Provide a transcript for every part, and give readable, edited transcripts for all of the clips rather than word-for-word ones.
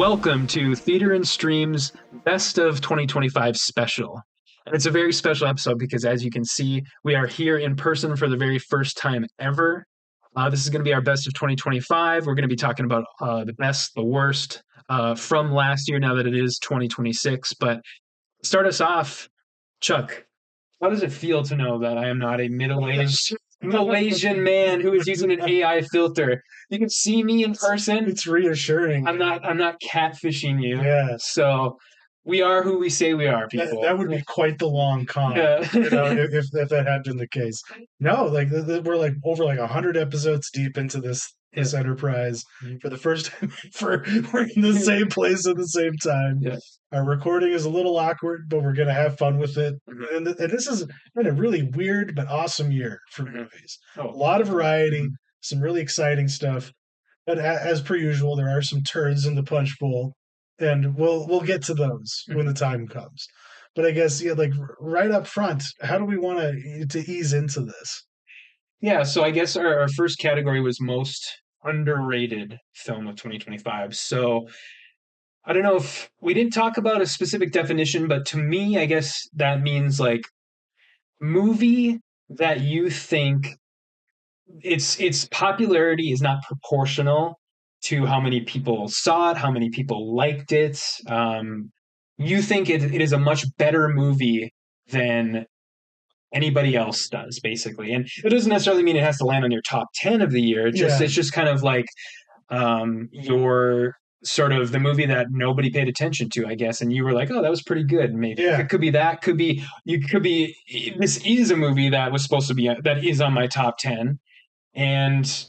Welcome to Theater and Stream's Best of 2025 special. And it's a very special episode because, as you can see, we are here in person for the very first time ever. This is going to be our Best of 2025. We're going to be talking about the best, the worst from last year now that it is 2026. But start us off, Chuck, how does it feel to know that I am not a middle-aged Malaysian man who is using an AI filter? You can see me in person. It's reassuring. I'm not catfishing you. Yeah. So we are who we say we are, That, people. that would be quite the long con, Yeah. if that had been the case. No, like we're like over like 100 episodes deep into this enterprise for the first time. We're in the same place at the same time. Yeah. Our recording is a little awkward, but we're gonna have fun with it. Mhm. And this has been a really weird but awesome year for Mhm. movies. Oh. A lot of variety, some really exciting stuff. But as per usual, there are some turds in the punch bowl, and we'll get to those when the time comes. But I guess like right up front, how do we want to ease into this? Yeah, so I guess our first category was most underrated film of 2025. So I don't know if we didn't talk about a specific definition, but to me, I guess that means like movie that you think its popularity is not proportional to how many people saw it, how many people liked it. You think it is a much better movie than anybody else does, basically. And it doesn't necessarily mean it has to land on your top 10 of the year. Yeah, It's just kind of like your sort of the movie that nobody paid attention to, I guess, and you were like, "Oh, that was pretty good." Maybe yeah, it could be that. Could be you. Could be this is a movie that was supposed to be that is on my top 10, and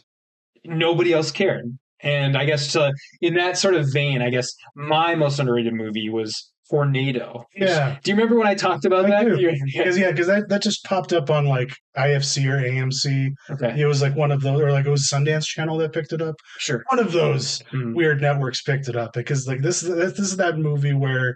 nobody else cared. And I guess in that sort of vein, I guess my most underrated movie was Tornado. yeah. Do you remember when I talked about I that? do Yeah. because that just popped up on like IFC or AMC. Okay, It was like one of those, or like it was Sundance Channel that picked it up. sure. One of those Mm. weird networks picked it up because like this is that movie where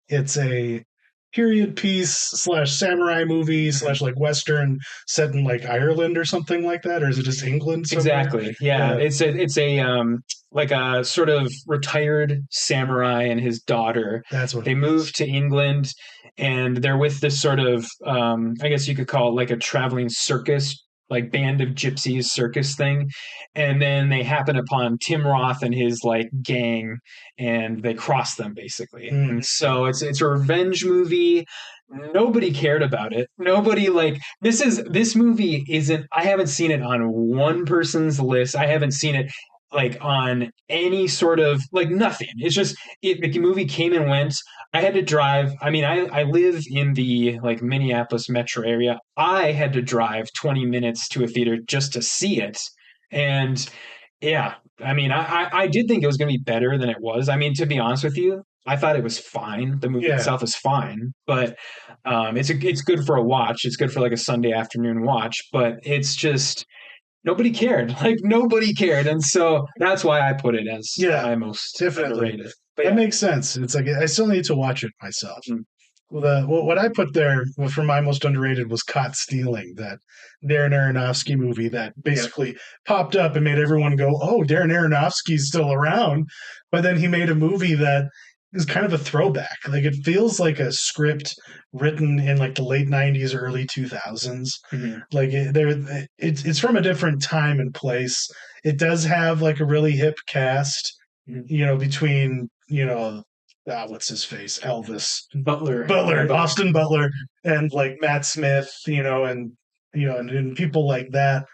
it's a period piece slash samurai movie slash like western set in like Ireland or something like that, or is it just England somewhere? Exactly. Yeah. Yeah, It's a like a sort of retired samurai and his daughter. that's what They it was. move to England and they're with this sort of I guess you could call it like a traveling circus, like band of gypsies circus thing. And then they happen upon Tim Roth and his like gang and they cross them basically. Mm. And so it's a revenge movie. Nobody cared about it. Nobody like this movie isn't I haven't seen it on one person's list. I haven't seen it like on any sort of like nothing. It's just the movie came and went. I had to drive. I mean, I live in the like Minneapolis metro area. I had to drive 20 minutes to a theater just to see it. And yeah, I mean, I did think it was going to be better than it was. I mean, to be honest with you, I thought it was fine. The movie Yeah, itself is fine, but it's good for a watch. It's good for like a Sunday afternoon watch, but it's just nobody cared. Like nobody cared, and so that's why I put it as yeah, my most definitely. underrated. But That yeah, makes sense. It's like I still need to watch it myself. mm, Well, what I put there for my most underrated was Caught Stealing, that Darren Aronofsky movie that yeah, basically popped up and made everyone go, "Oh, Darren Aronofsky's still around." But then he made a movie that is kind of a throwback. Like it feels like a script written in like the late '90s, early 2000s. mhm, Like it's from a different time and place. It does have like a really hip cast, mhm. between what's his face, Elvis Butler, yeah, Butler, Butler. Austin Butler, and like Matt Smith, and people like that.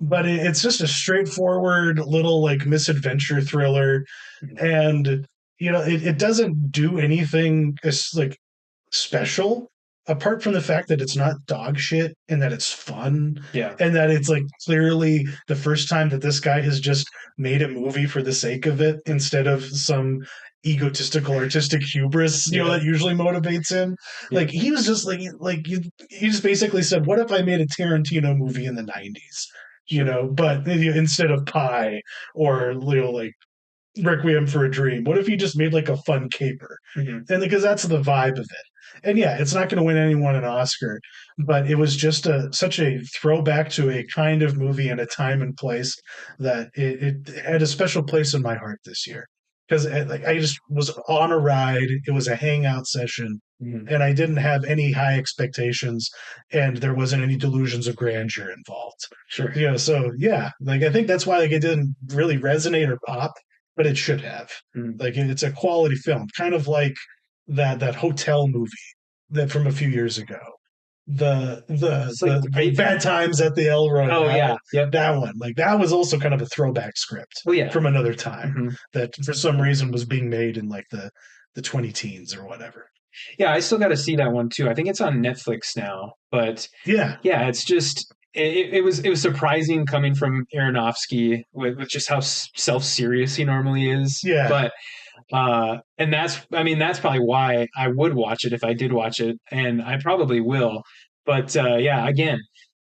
But it's just a straightforward little like misadventure thriller, Mhm. and it doesn't do anything like special apart from the fact that it's not dog shit and that it's fun Yeah, and that it's like clearly the first time that this guy has just made a movie for the sake of it instead of some egotistical artistic hubris yeah, that usually motivates him. yeah, Like he was just he just basically said, what if I made a Tarantino movie in the 90s, sure. but instead of Pie or like Requiem for a Dream, what if you just made like a fun caper? Mhm. And because that's the vibe of it. And yeah, it's not going to win anyone an Oscar, but it was just such a throwback to a kind of movie and a time and place that it had a special place in my heart this year. because like I just was on a ride. It was a hangout session, Mhm. and I didn't have any high expectations, and there wasn't any delusions of grandeur involved. Sure. So yeah, like I think that's why like it didn't really resonate or pop, but it should have. Mhm. Like it's a quality film, kind of like that hotel movie that from a few years ago. It's like, The Bad Times at the El oh yeah, Royale, yep. that one, like that was also kind of a throwback script Oh yeah. from another time Mhm. that for some reason was being made in like the 20 teens or whatever. Yeah, I still got to see that one too. I think it's on Netflix now, but Yeah, yeah, it's just it was surprising coming from Aronofsky with just how self serious he normally is. yeah, But and that's I mean that's probably why I would watch it if I did watch it, and I probably will. But yeah, again,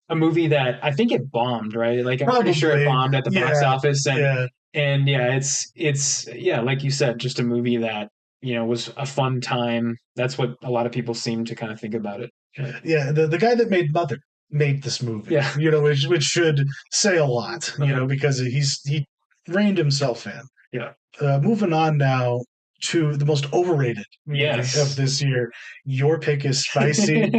a movie that I think it bombed, right? Like I'm pretty sure it probably. bombed at the box Yeah, office, yeah, and yeah, it's yeah, like you said, just a movie that was a fun time. That's what a lot of people seem to kind of think about it. But, yeah. The guy that made Mother made this movie, yeah. which should say a lot, Uh-huh. because he reined himself in. Yeah. Moving on now to the most overrated movie of Yes. this year. Your pick is spicy,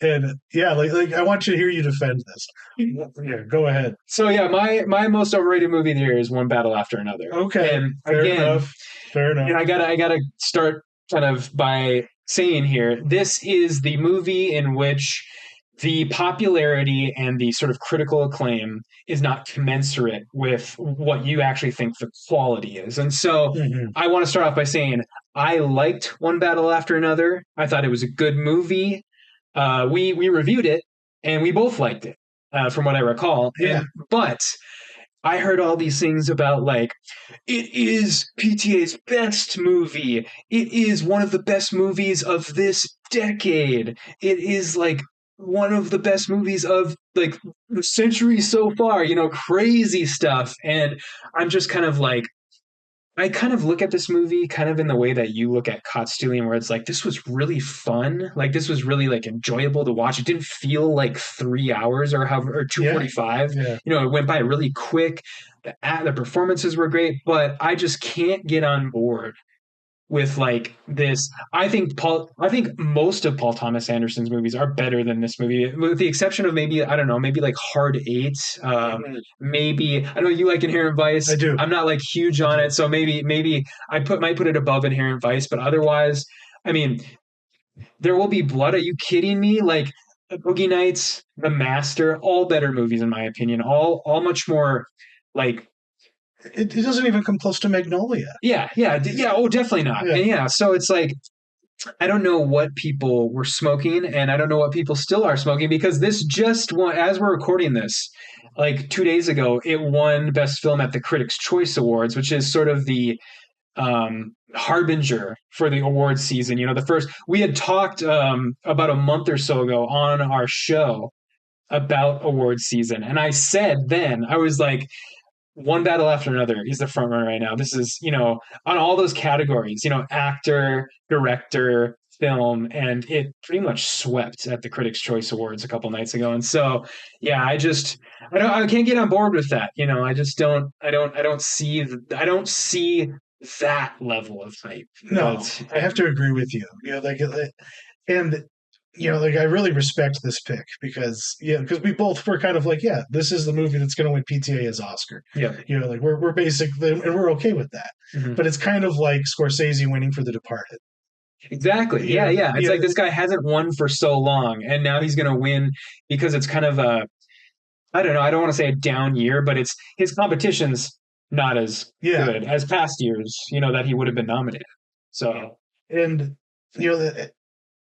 and yeah, like I want you to hear you defend this. Yeah, go ahead. So yeah, my most overrated movie of the year is One Battle After Another. Okay, And fair again, enough. Fair enough. I gotta start kind of by saying here, this is the movie in which the popularity and the sort of critical acclaim is not commensurate with what you actually think the quality is. And so Hmm. I want to start off by saying I liked One Battle After Another. I thought it was a good movie. We reviewed it and we both liked it, from what I recall. Yeah, But I heard all these things about like it is PTA's best movie. It is one of the best movies of this decade. It is like one of the best movies of like the century so far, crazy stuff. And I'm just kind of like I kind of look at this movie kind of in the way that you look at Caught Stealing, where it's like this was really fun, like this was really like enjoyable to watch. It didn't feel like 3 hours or however or yeah, 2:45. yeah. It went by really quick. The performances were great, but I just can't get on board with like this. I think most of Paul Thomas Anderson's movies are better than this movie, with the exception of maybe, I don't know, maybe like Hard Eight. Mhm. Maybe I know you like Inherent I Vice. do. I'm not like huge I on do. it, so maybe might put it above Inherent Vice, but otherwise, I mean, There Will Be Blood. Are you kidding me? Like Boogie Nights, The Master, all better movies in my opinion. All much more like It doesn't even come close to Magnolia. yeah. Oh, definitely not. Yeah, And yeah, so it's like I don't know what people were smoking, and I don't know what people still are smoking, because this just won, as we're recording this, like 2 days ago, it won Best Film at the Critics' Choice Awards, which is sort of the harbinger for the awards season. The first, we had talked about a month or so ago on our show about awards season, and I said then, I was like, One Battle After Another is the front runner right now. This is, on all those categories, actor, director, film, and it pretty much swept at the Critics' Choice Awards a couple nights ago. And so, yeah, I can't get on board with that. I just I don't see that level of hype. no, But I have to agree with you. And like I really respect this pick because because we both were kind of like, yeah, this is the movie that's going to win PTA as Oscar. yeah, Like we're basically and we're okay with that. mhm. But it's kind of like Scorsese winning for The Departed. Exactly. You Yeah, know, yeah. It's yeah, like this guy hasn't won for so long, and now he's going to win because it's kind of a, I don't know. I don't want to say a down year, but it's his competition's not as yeah, good as past years, that he would have been nominated. So, and you know,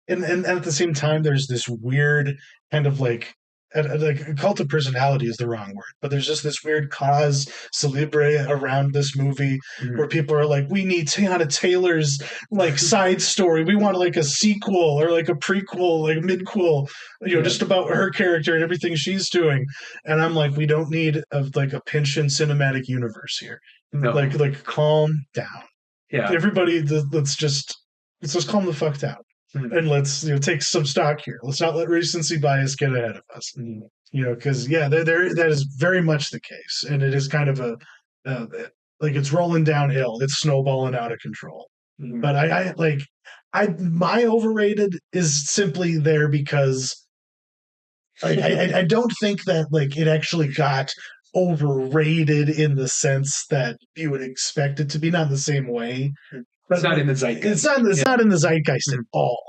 and at the same time, there's this weird kind of like a cult of personality is the wrong word, but there's just this weird cause celebre around this movie mhm. where people are like, we need Tiana Taylor's like side story. We want like a sequel or like a prequel, like midquel, Yeah. just about her character and everything she's doing. And I'm like, we don't need a Pynchon cinematic universe here. No. Like calm down, Yeah. everybody. Let's just calm the fuck down Mhm. and let's take some stock here. Let's not let recency bias get ahead of us. Mhm. Because that is very much the case, and it is kind of a like it's rolling downhill, it's snowballing out of control. Mhm. But I my overrated is simply there because I don't think that like it actually got overrated in the sense that you would expect it to be, not in the same way. It's But not in like the it's zeitgeist. not it's Yeah. not in the zeitgeist at Mhm. all.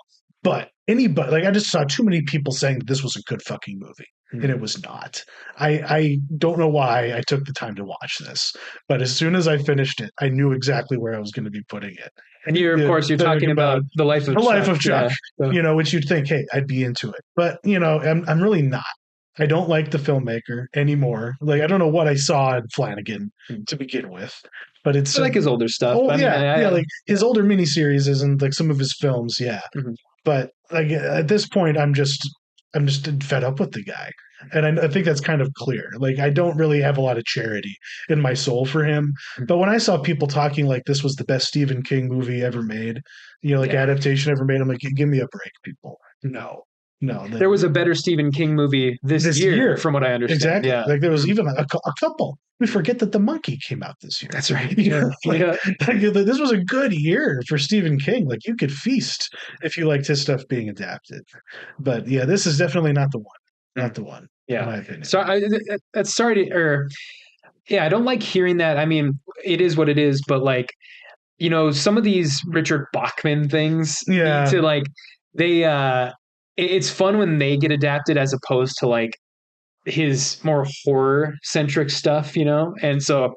But anybody, like I just saw too many people saying that this was a good fucking movie. And Mhm. it was not. I don't know why I took the time to watch this, but as soon as I finished it, I knew exactly where I was going to be putting it. And you're, of course, you're Talking talking about about the life of the life Chuck. of Chuck, Yeah. So, which you'd think, hey, I'd be into it, but I'm really not. I don't like the filmmaker anymore. Like I don't know what I saw in Flanagan mhm. to begin with, but it's I like his older stuff. oh I mean, yeah, like yeah. his older miniseries and like some of his films, yeah. Mhm. But like at this point, I'm just fed up with the guy, and I think that's kind of clear. Like I don't really have a lot of charity in my soul for him. But when I saw people talking like this was the best Stephen King movie ever made, like Yeah. adaptation ever made, I'm like, give me a break, people. No, no, There was a better Stephen King movie this this year, year. from what I understand. Exactly. Yeah. Like there was Mhm. even a couple. We forget that The Monkey came out this year. That's right. Yeah. like, Yeah. this was a good year for Stephen King. Like you could feast if you liked his stuff being adapted. But yeah, this is definitely not the one. Not Mm. the one, in Yeah. my opinion. So that's sorry to, or yeah, I don't like hearing that. I mean, it is what it is, but like, some of these Richard Bachman things need Yeah, to like, they, it's fun when they get adapted as opposed to like his more horror centric stuff, And so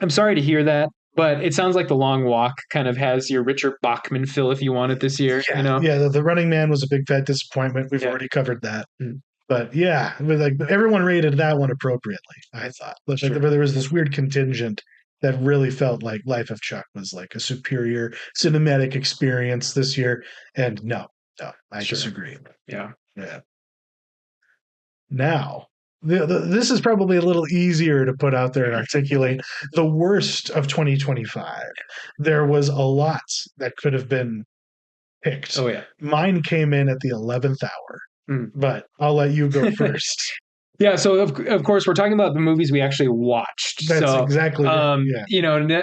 I'm sorry to hear that, but it sounds like The Long Walk kind of has your Richard Bachman fill if you want it this year, yeah, yeah. The Running Man was a big fat disappointment. We've Yeah. already covered that. Mm. But yeah, like everyone rated that one appropriately. I thought, like, Sure. there was this weird contingent that really felt like Life of Chuck was like a superior cinematic experience this year, and no, I Sure. disagree. Yeah. Yeah. Now, this is probably a little easier to put out there and articulate the worst of 2025. There was a lot that could have been picked. Oh, yeah. Mine came in at the 11th hour, Mm. but I'll let you go first. Yeah, so of course we're talking about the movies we actually watched. That's So, exactly it. Yeah.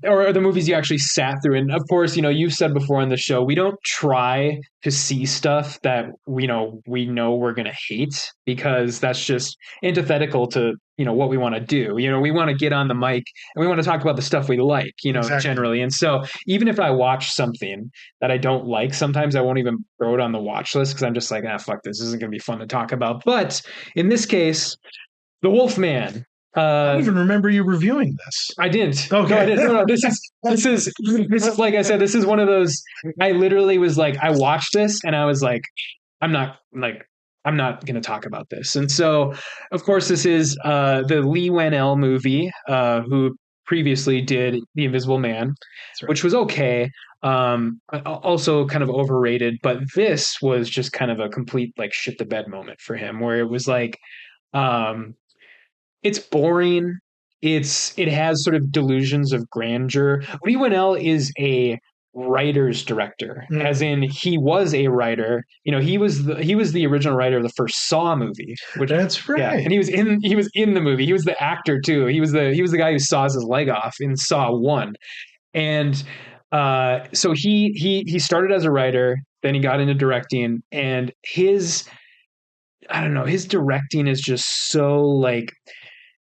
or the movies you actually sat through. And of course, you've said before on the show, we don't try to see stuff that we know we're gonna hate because that's just antithetical to what we want to do. We want to get on the mic and we want to talk about the stuff we like. Exactly. Generally. And so even if I watch something that I don't like, sometimes I won't even throw it on the watch list because I'm just like, fuck, this isn't gonna be fun to talk about. But in this case, the Wolfman. I don't Uh, even remember you reviewing this. I didn't. Okay. No, I didn't. No. This is like I said. This is one of those. I literally was like, I watched this and I was like, I'm not like. I'm not going to talk about this. And so, of course, this is the Lee Wanell movie, who previously did The Invisible Man, Right. which was okay. Also kind of overrated, but this was just kind of a complete like shit the bed moment for him, where it was like, um, it's boring. It has sort of delusions of grandeur. Lee Winnell is a writer's director, as in he was a writer. He was the original writer of the first Saw movie, which That's yeah, right. and he was in the movie. He was the actor too. He was the guy who saws his leg off in Saw 1. And so he started as a writer, then he got into directing, and his I don't know, his directing is just so like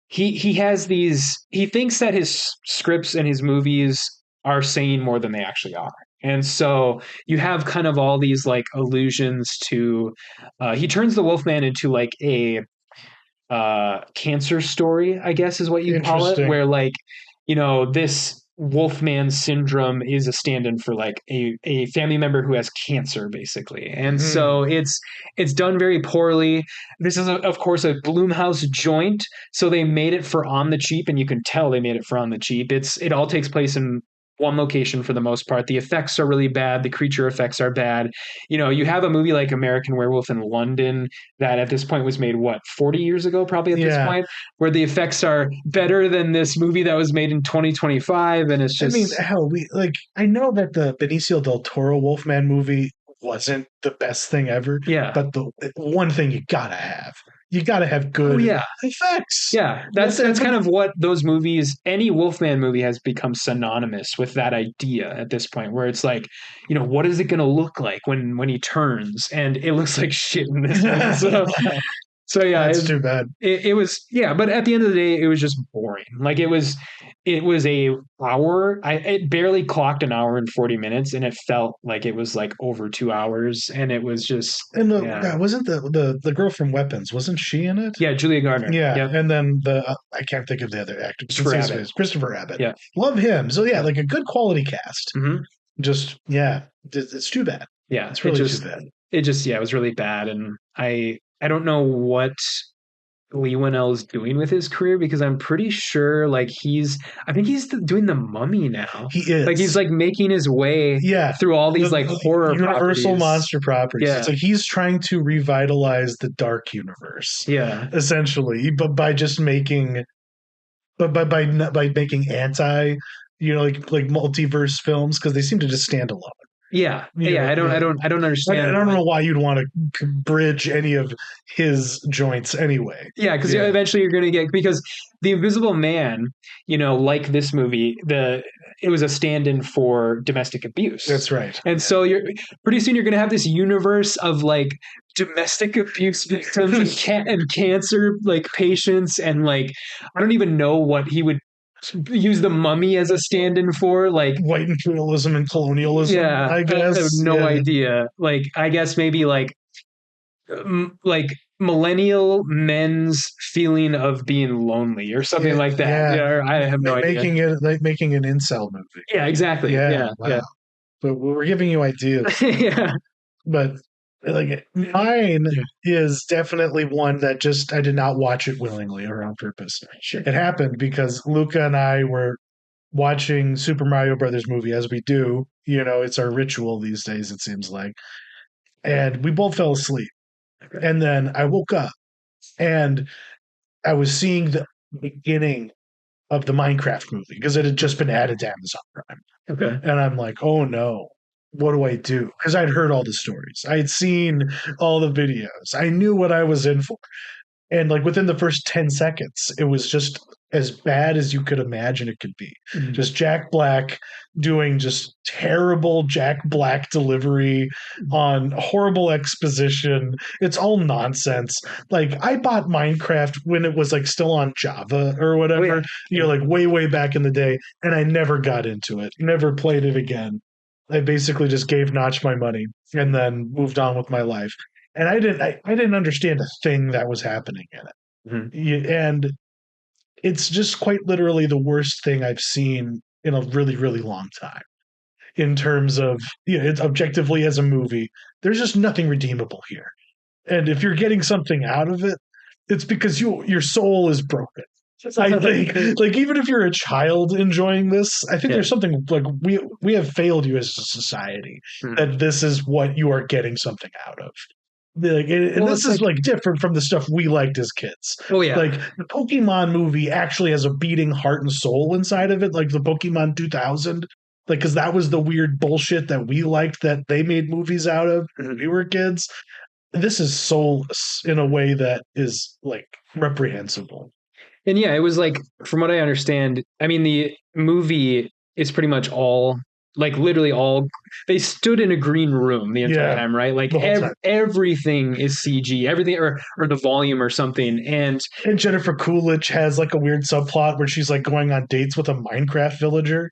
he has these he thinks that his scripts and his movies are saying more than they actually are. And so you have kind of all these like allusions to he turns the Wolfman into like a cancer story, I guess is what you'd call it, Interesting. where like, this Wolfman syndrome is a stand-in for like a family member who has cancer, basically. And Hmm. so it's done very poorly. This is of course a Bloomhouse joint, so they made it for on the cheap, and you can tell they made it for on the cheap. It all takes place in one location for the most part. The effects are really bad. The creature effects are bad. You have a movie like American Werewolf in London that at this point was made, what, 40 years ago, probably at this Yeah. point, where the effects are better than this movie that was made in 2025. And it's I mean, just, hell, I know that the Benicio del Toro Wolfman movie wasn't the best thing ever, yeah. but the one thing you gotta have you got to have Oh good yeah, effects. yeah. But That's but kind of what those movies. Any Wolfman movie has become synonymous with that idea at this point, where it's like, what is it going to look like when he turns, and it looks like shit in this one. So yeah, that's too bad. it was yeah, but at the end of the day, it was just boring. Like it was a hour. It barely clocked an hour and 40 minutes, and it felt like it was like over 2 hours, and it was just And the yeah, God, wasn't the girl from Weapons? Wasn't she in it? yeah. Julia Gardner, Yeah, yep, and then I can't think of the other actor. Let's Christopher see his Abbott, face. Christopher Abbott. yeah, Love him. So yeah, yeah. like a good quality cast. Hmm. Just yeah, it's too bad. Yeah, It's really too bad. it just yeah, it was really bad, and I don't know what Lee Winnell's doing with his career because I'm pretty sure like I think he's doing the Mummy now. He Like he's is. like making his way Yeah, through all these like the horror Universal properties. monster properties. It's Yeah, like he's trying to revitalize the dark universe, yeah, essentially, but by just making, but by making anti, like multiverse films because they seem to just stand alone. yeah, You yeah. know, yeah. I don't I understand don't like know why you'd want to bridge any of his joints anyway. yeah, because Yeah, eventually you're going to get because the Invisible Man, like this movie, it was a stand-in for domestic abuse, that's right. and so you're pretty soon you're going to have this universe of like domestic abuse victims and cancer like patients, and like I don't even know what he would use the Mummy as a stand-in for, like White imperialism and colonialism, yeah, I I have guess. no Yeah, idea. Like I guess maybe like millennial men's feeling of being lonely or something yeah, like that. yeah. Yeah, I have no idea. Making it like making an incel movie. Yeah, exactly. Yeah, Yeah, yeah, wow. But we're giving you ideas. yeah, But like mine yeah. is definitely one that just I did not watch it willingly or on purpose. Sure. It happened because Luca and I were watching Super Mario Brothers movie as we do. It's our ritual these days, it seems like. And we both fell asleep. Okay. And then I woke up and I was seeing the beginning of the Minecraft movie because it had just been added to Amazon Prime. Okay. And I'm like, oh no, what do I do? Because I'd heard all the stories, I had seen all the videos, I knew what I was in for. And like within the first 10 seconds, it was just as bad as you could imagine it could be. Mhm. Just Jack Black doing just terrible Jack Black delivery on horrible exposition. It's all nonsense. Like I bought Minecraft when it was like still on Java or Oh yeah. whatever, like way, way back in the day, and I never got into it, never played it again. I basically just gave Notch my money and then moved on with my life. And I didn't understand a thing that was happening in it. Mhm. And it's just quite literally the worst thing I've seen in a really, really long time. In terms of, it's objectively as a movie, there's just nothing redeemable here. And if you're getting something out of it, it's because your soul is broken. I think, like, even if you're a child enjoying this, I think Yeah. there's something like we have failed you as a society Mhm. that this is what you are getting something out of. Like, and Well, this it's is like like different from the stuff we liked as kids. oh yeah. Like the Pokemon movie actually has a beating heart and soul inside of it, like the Pokemon 2000. Like, because that was the weird bullshit that we liked that they made movies out of when we were kids. This is soulless in a way that is like reprehensible. And yeah, it was like, from what I understand, I mean, the movie is pretty much all, like, literally all, they stood in a green room the entire Yeah, time, right? Like, the whole time. everything is CG, everything, or the volume or something. And And Jennifer Coolidge has like a weird subplot where she's like going on dates with a Minecraft villager.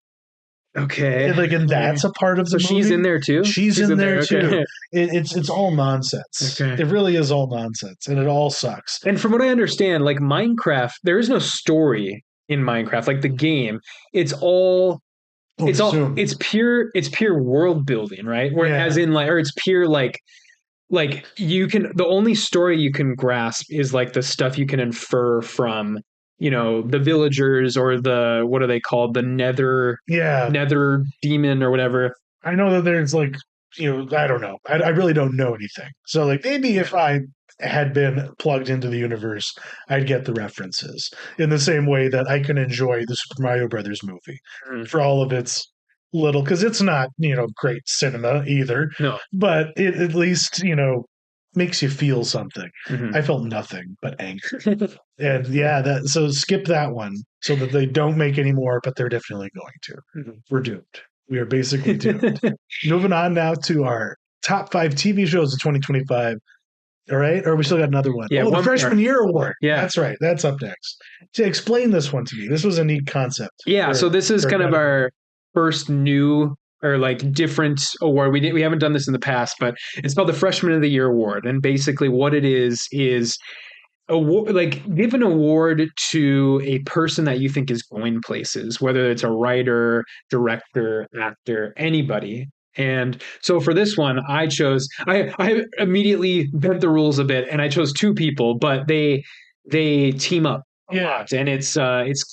okay. And that's a part of So the she's in movie. there too? She's in in there. there too. Okay. It's all nonsense. Okay. It really is all nonsense, and it all sucks. And from what I understand, like Minecraft, there is no story in Minecraft, like the game. It's all it's pure world building, right? Where Yeah. as in like or it's pure like you can the only story you can grasp is like the stuff you can infer from the villagers or the what are they called, the Yeah, nether demon or whatever. I know that there's like, I don't know. I really don't know anything. So like maybe if I had been plugged into the universe, I'd get the references in the same way that I can enjoy the Super Mario Brothers movie Mm. for all of its little, because it's not great cinema either, No. but it at least makes you feel something. Hmm. I felt nothing but anger. And yeah, that so skip that one so that they don't make any more, but they're definitely going to. We're doomed. We are basically doomed. Moving on now to our top five TV shows of 2025. All right. Or we still got another one. Yeah, Oh, the one Freshman more. Year Award. Yeah. That's right. That's up next. To explain this one to me. This was a neat concept Yeah, so this is for a kind of category. our first new or like different award. We haven't done this in the past, but it's called the Freshman of the Year Award. And basically what it is award, like give an award to a person that you think is going places, whether it's a writer, director, actor, anybody. And so for this one, I immediately bent the rules a bit and I chose two people, but they team up a Yeah. lot. And it's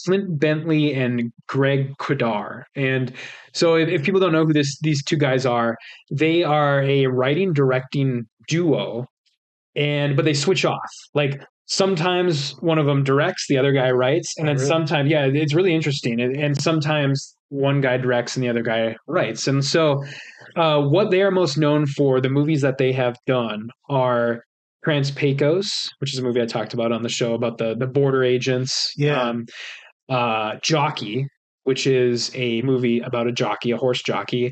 Clint Bentley and Greg Quidar. And so if people don't know who these two guys are, they are a writing directing duo, and but they switch off. Like sometimes one of them directs, the other guy writes, and Oh, then really? sometimes, yeah, it's really interesting. And sometimes one guy directs and the other guy writes. And so, what they are most known for, the movies that they have done are Trans Pecos, which is a movie I talked about on the show about the border agents. Yeah. Jockey, which is a movie about a jockey, a horse jockey.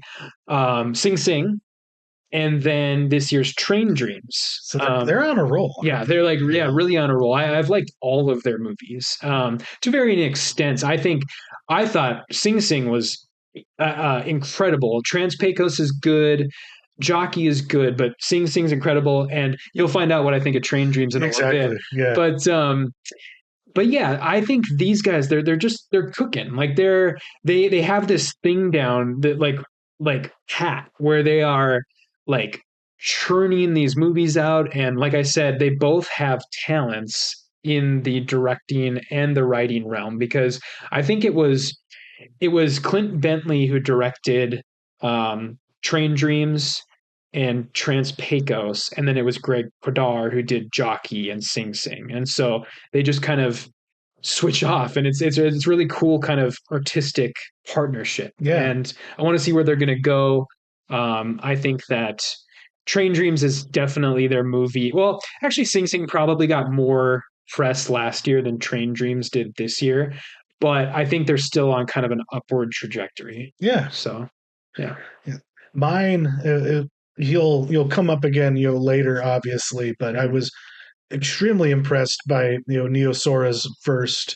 Sing Sing, and then this year's Train Dreams. So they're on a roll, Yeah, aren't they? they're like, yeah, Yeah. really on a roll. I've liked all of their movies to varying extents. I thought Sing Sing was incredible. Trans Pecos is good. Jockey is good, but Sing Sing's incredible, and you'll find out what I think of Train Dreams in a little bit. Exactly. Yeah. But yeah, I think these guys they're cooking. Like they have this thing down that like hat where they are like churning these movies out, and like I said, they both have talents in the directing and the writing realm, because I think it was Clint Bentley who directed Train Dreams and Trans Pecos, and then it was Greg Podar who did Jockey and Sing Sing, and so they just kind of switch off, and it's really cool kind of artistic partnership, Yeah. and I want to see where they're going to go. I think that Train Dreams is definitely their movie. Well, actually, Sing Sing probably got more press last year than Train Dreams did this year, but I think they're still on kind of an upward trajectory. Yeah. So, yeah. Yeah. Mine, you'll come up again, later, obviously, but I Mhm. was extremely impressed by Neo Sora's first,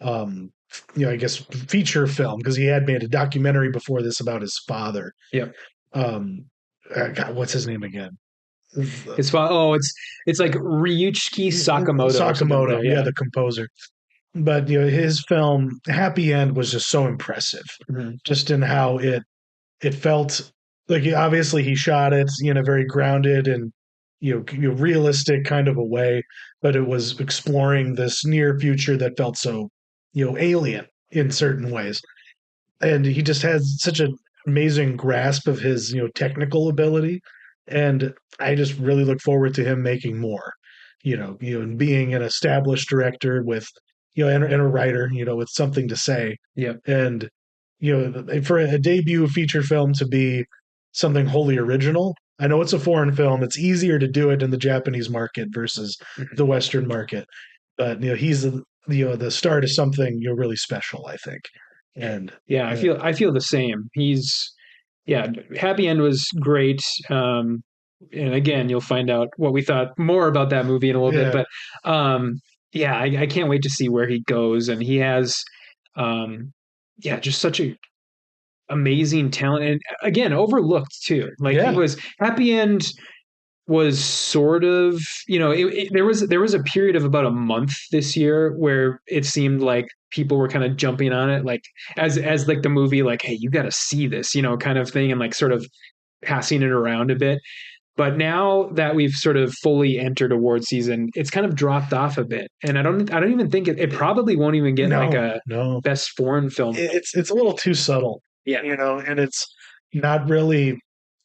um, I guess feature film because he had made a documentary before this about his father. Yep. Um, God, what's his name again? It's like Ryuichi Sakamoto or something like Sakamoto, that. yeah, Yeah. the composer. But his film Happy End was just so impressive, Mhm. just in how it felt like obviously he shot it in a very grounded and realistic kind of a way, but it was exploring this near future that felt so alien in certain ways, and he just has such an amazing grasp of his technical ability, and I just really look forward to him making more. And being an established director with and a writer, with something to say, Yep. and for a debut feature film to be something wholly original. I know it's a foreign film; it's easier to do it in the Japanese market versus Mhm. the Western market. But he's the start of something really special, I think. And Yeah, I uh, feel the same. Yeah, Happy End was great. And again, you'll find out what we thought more about that movie in a little bit. yeah, But yeah, I can't wait to see where he goes. And he has, um, yeah, just such a amazing talent, and again, overlooked too. Like he yeah, was Happy End was sort of, there was a period of about a month this year where it seemed like people were kind of jumping on it, like as like the movie, like, hey, you got to see this, kind of thing, and like sort of passing it around a bit. But now that we've sort of fully entered award season, it's kind of dropped off a bit, and I don't even think it probably won't even get like no, a no, best foreign film. it's a little too subtle, Yeah. and it's not really.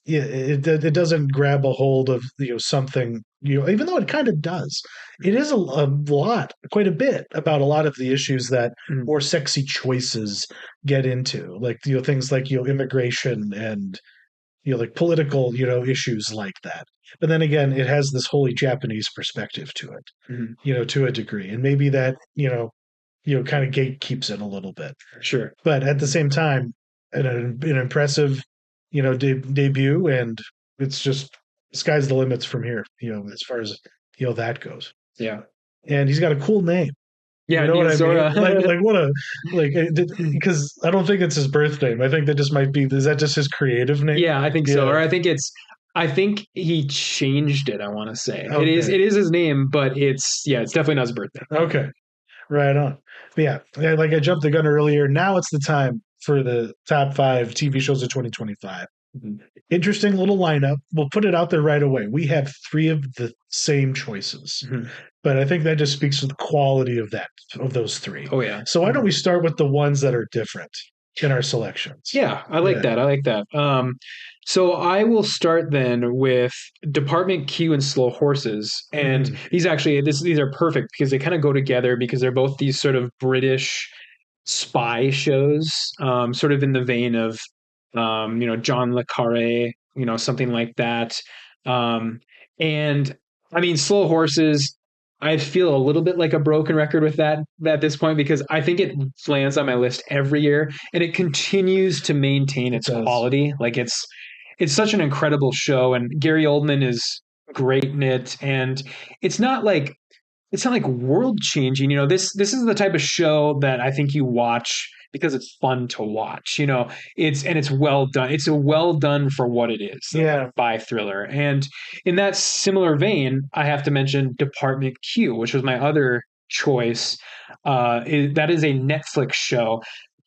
Yeah, it doesn't grab a hold of something even though it kind of does. It is a lot, quite a bit about a lot of the issues that Mm. more sexy choices get into, like things like immigration and like political, issues like that. But then again, it has this wholly Japanese perspective to it, Mhm. to a degree, and maybe that, kind of gatekeeps it a little bit. Sure. But at the same time, an impressive, debut, and it's just sky's the limits from here, as far as that goes. Yeah. And he's got a cool name. You Yeah, know what I mean? Neozora. What a because I don't think it's his birth name. I think that just might be. Is that just his creative name? Yeah, I think so. Yeah. Or I think he changed it, I want to say. Okay. It is his name, but it's definitely not his birthday. Okay. Right on. But yeah, like I jumped the gun earlier. Now it's the time for the top 5 TV shows of 2025. Mhm. Interesting little lineup. We'll put it out there right away. We have 3 of the same choices, Mhm. but I think that just speaks to the quality of those 3. Oh yeah. So why don't we start with the ones that are different in our selections? Yeah, I like Yeah. that. I like that. So I will start then with Department Q and Slow Horses, and Mhm. these are perfect because they kind of go together because they're both these sort of British spy shows, sort of in the vein of John le Carre, something like that. Um, and I mean, Slow Horses. I feel a little bit like a broken record with that at this point because I think it lands on my list every year and it continues to maintain It its does. quality. Like it's such an incredible show, and Gary Oldman is great in it, and it's not like it's not like world changing. This is the type of show that I think you watch because it's fun to watch. It's well done. It's a well done for what it is, a Yeah. spy thriller. And in that similar vein, I have to mention Department Q, which was my other choice. That is a Netflix show.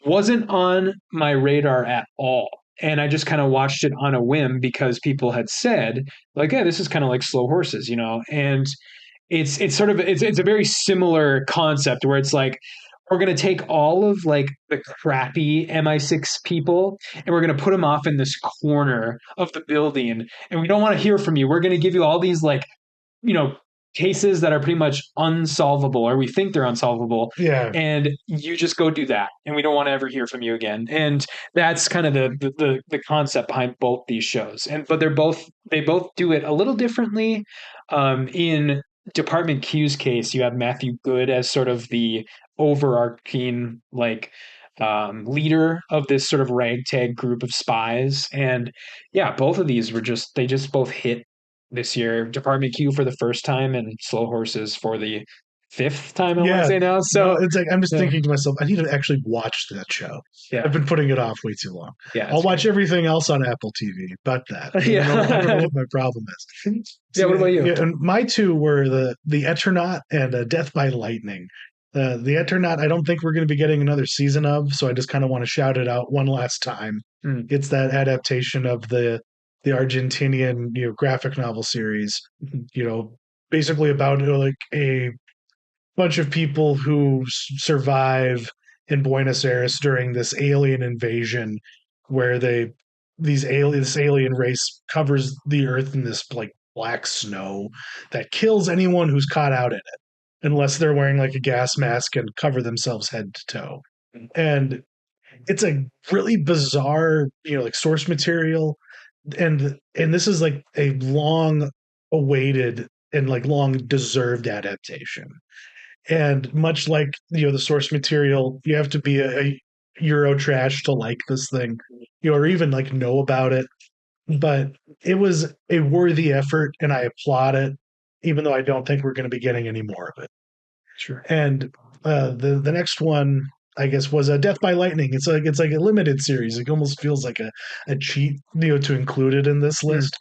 Wasn't on my radar at all. And I just kind of watched it on a whim because people had said, like, yeah, this is kind of like Slow Horses, and it's a very similar concept where it's like we're going to take all of like the crappy MI6 people and we're going to put them off in this corner of the building and we don't want to hear from you. We're going to give you all these like you know cases that are pretty much unsolvable or we think they're unsolvable, Yeah. and you just go do that and we don't want to ever hear from you again. And that's kind of the concept behind both these shows. And but they both do it a little differently. In Department Q's case, you have Matthew Good as sort of the overarching like leader of this sort of ragtag group of spies. And yeah, both of these they just both hit this year. Department Q for the first time and Slow Horses for the fifth time, I want to Yeah. say now. No, So it's like I'm just yeah, thinking to myself, I need to actually watch that show. I've yeah, been putting it off way too long. yeah, I'll it's watch great. everything else on Apple TV, but that. I don't know Yeah. what my problem is. Yeah, what See, about you? yeah, and my 2 were the Eternaut and Death by Lightning. The Eternaut, I don't think we're going to be getting another season of, so I just kind of want to shout it out one last time. Mm. It's that adaptation of the Argentinian graphic novel series. You know, basically about like a bunch of people who survive in Buenos Aires during this alien invasion, where this alien race covers the earth in this like black snow that kills anyone who's caught out in it, unless they're wearing like a gas mask and cover themselves head to toe. And it's a really bizarre, like source material, and this is like a long awaited and like long deserved adaptation. And much like the source material, you have to be a Euro trash to like this thing, or even like know about it. But it was a worthy effort, and I applaud it, even though I don't think we're going to be getting any more of it. Sure. And the next one, I guess, was a Death by Lightning. It's like a limited series. It almost feels like a cheat, to include it in this Mm. list.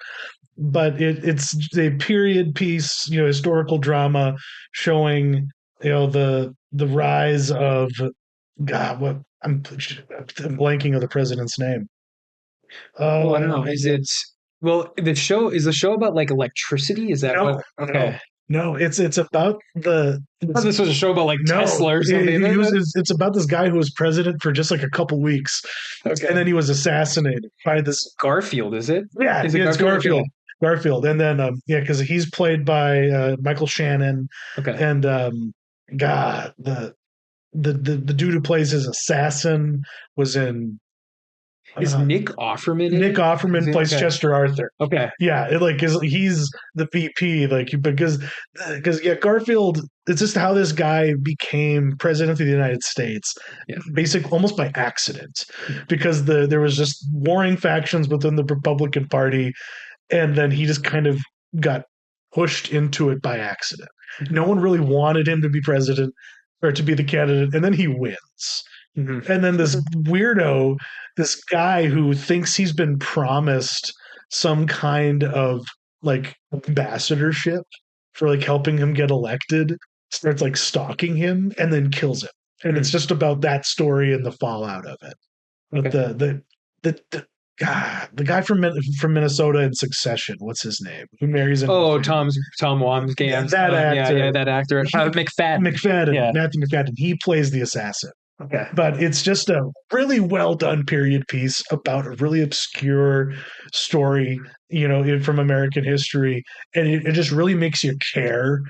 But it's a period piece, historical drama showing the rise of God. What I'm blanking of the president's name. Oh, I don't know. Yeah. Is the show about like electricity? Is that what? No, Okay. no. It's about I thought this was a show about like no. Tesla or something. It's about this guy who was president for just like a couple weeks, and Okay. then he was assassinated by this. Garfield, is it? Yeah, Is it yeah, it's Garfield? Okay. Garfield. Garfield, and then yeah, because he's played by Michael Shannon, Okay. and God, the dude who plays his assassin was in. Is Uh, Nick Offerman in Nick it? Is Offerman it plays okay? Chester Arthur. Okay. Yeah, it like is he's the VP, like because yeah, Garfield. It's just how this guy became president of the United States, Yeah. basic almost by accident, because there was just warring factions within the Republican Party, and then he just kind of got pushed into it by accident. No one really wanted him to be president or to be the candidate, and then he wins. Mhm. And then this weirdo, this guy who thinks he's been promised some kind of like ambassadorship for like helping him get elected, starts like stalking him and then kills him. And it's Mm. just about that story and the fallout of it. But Okay. the guy from Minnesota in Succession, what's his name? Who marries into the Oh, family? Tom Yeah, Wamsgans. that Yeah, yeah, actor, that actor. McFadden. McFadden, Yeah. Matthew McFadden, he plays the assassin. Okay. But it's just a really well done period piece about a really obscure story, from American history, and it just really makes you care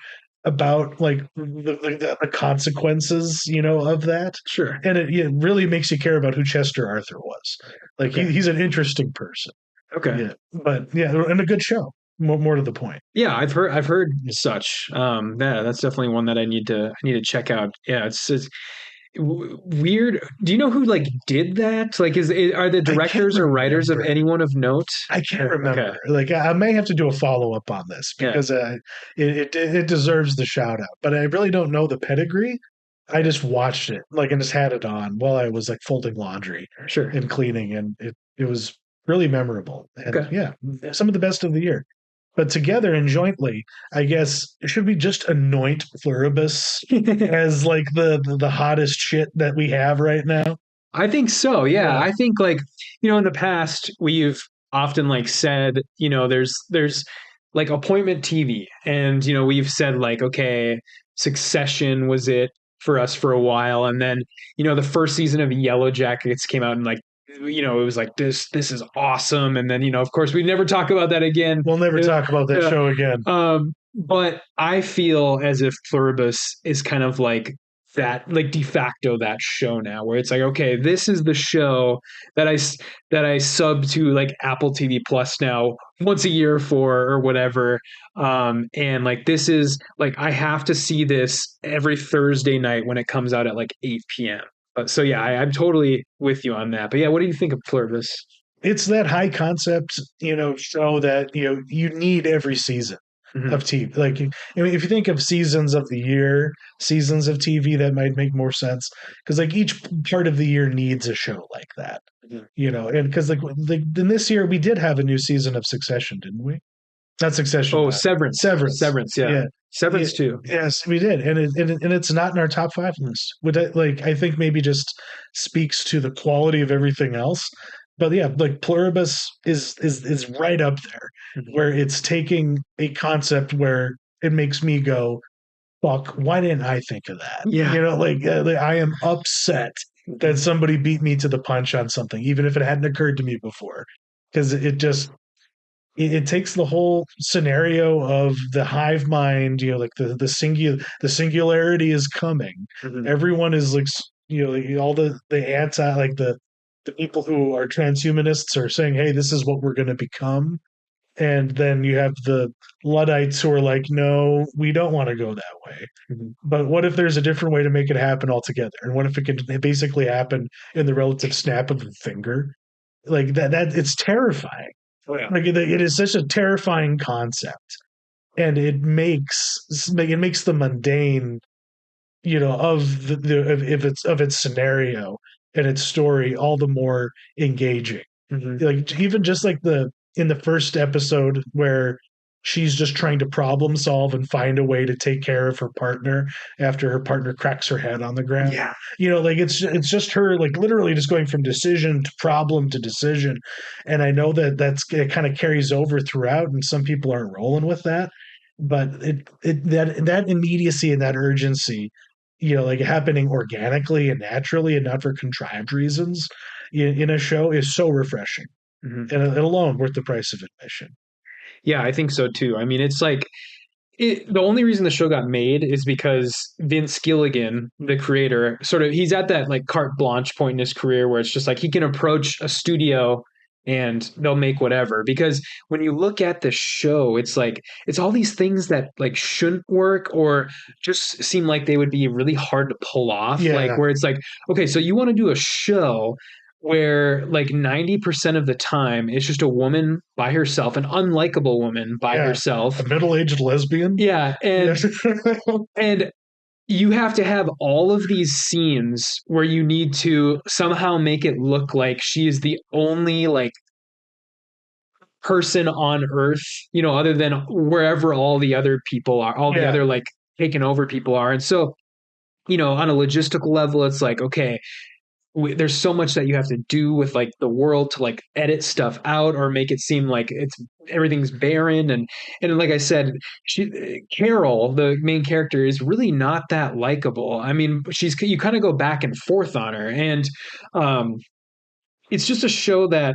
about like the consequences, of that, Sure. and it really makes you care about who Chester Arthur was. Like Okay. he's an interesting person. Okay. Yeah, but yeah, and a good show. More to the point. Yeah, I've heard such. Yeah, that's definitely one that I need to check out. Yeah, it's weird. Do you know who like did that? Like, are the I can't directors or writers of remember. anyone of note? I can't Okay. remember. Like I may have to do a follow up on this Yeah. because it deserves the shout out. But I really don't know the pedigree. I just watched it and just had it on while I was like folding laundry Sure. and cleaning, and it was really memorable. And Okay. yeah, some of the best of the year. But together and jointly, I guess should we just anoint Pluribus as like the hottest shit that we have right now? I think so. Yeah. Yeah. I think like, in the past we've often like said, there's like appointment TV and we've said like, okay, Succession was it for us for a while. And then, the first season of Yellow Jackets came out and like, it was like this is awesome. And then, of course we never talk about that again. We'll never talk about that Uh, show again. but I feel as if Pluribus is kind of like that, like de facto that show now, where it's like, okay, this is the show that I sub to like Apple TV Plus now once a year for or whatever, and like this is like I have to see this every Thursday night when it comes out at like 8 p.m. So yeah, I'm totally with you on that. But yeah, what do you think of Pluribus? It's that high concept, show that you need every season Mhm. of TV. Like, I mean, if you think of seasons of the year, seasons of TV, that might make more sense because like each part of the year needs a show like that. Mhm. And because like in this year we did have a new season of Succession, didn't we? Not Succession, Oh, Severance, Severance. Severance, yeah, Yeah, yeah, Severance too. yes, we did, and it's not in our top five list. Would like I think maybe just speaks to the quality of everything else. But yeah, like Pluribus is right up there, Mhm. where it's taking a concept where it makes me go, "Fuck, why didn't I think of that?" Yeah. Like, I am upset that Mhm. somebody beat me to the punch on something, even if it hadn't occurred to me before, because it just it takes the whole scenario of the hive mind, like the singularity is coming. Mhm. Everyone is like, like all the anti like the people who are transhumanists are saying, hey, this is what we're going to become. And then you have the Luddites who are like, no, we don't want to go that way. Mhm. But what if there's a different way to make it happen altogether? And what if it can basically happen in the relative snap of a finger? Like that it's terrifying. Oh yeah. Like it is such a terrifying concept, and it makes the mundane, of of its scenario and its story all the more engaging. Mhm. Like even just like the in the first episode where she's just trying to problem solve and find a way to take care of her partner after her partner cracks her head on the ground. Yeah. Like it's just her like literally just going from decision to problem to decision. And I know that it kind of carries over throughout, and some people aren't rolling with that. But that immediacy and that urgency, like happening organically and naturally and not for contrived reasons in a show is so refreshing, Mhm. and alone worth the price of admission. Yeah, I think so too. I mean, it's like The only reason the show got made is because Vince Gilligan, the creator, sort of he's at that like carte blanche point in his career where it's just like he can approach a studio and they'll make whatever. Because when you look at the show, it's like it's all these things that like shouldn't work or just seem like they would be really hard to pull off. Like Yeah, where it's like, okay, so you want to do a show where like 90% of the time it's just a woman by herself, an unlikable woman by yeah. A herself. middle-aged lesbian. Yeah, Yeah, and you have to have all of these scenes where you need to somehow make it look like she is the only like person on earth, other than wherever all the other people are, all the yeah, other like taken over people are. And so, on a logistical level, it's like, okay, there's so much that you have to do with like the world to like edit stuff out or make it seem like it's everything's barren and like I said, Carol, the main character, is really not that likable. I mean, she's you kind of go back and forth on her, and um it's just a show that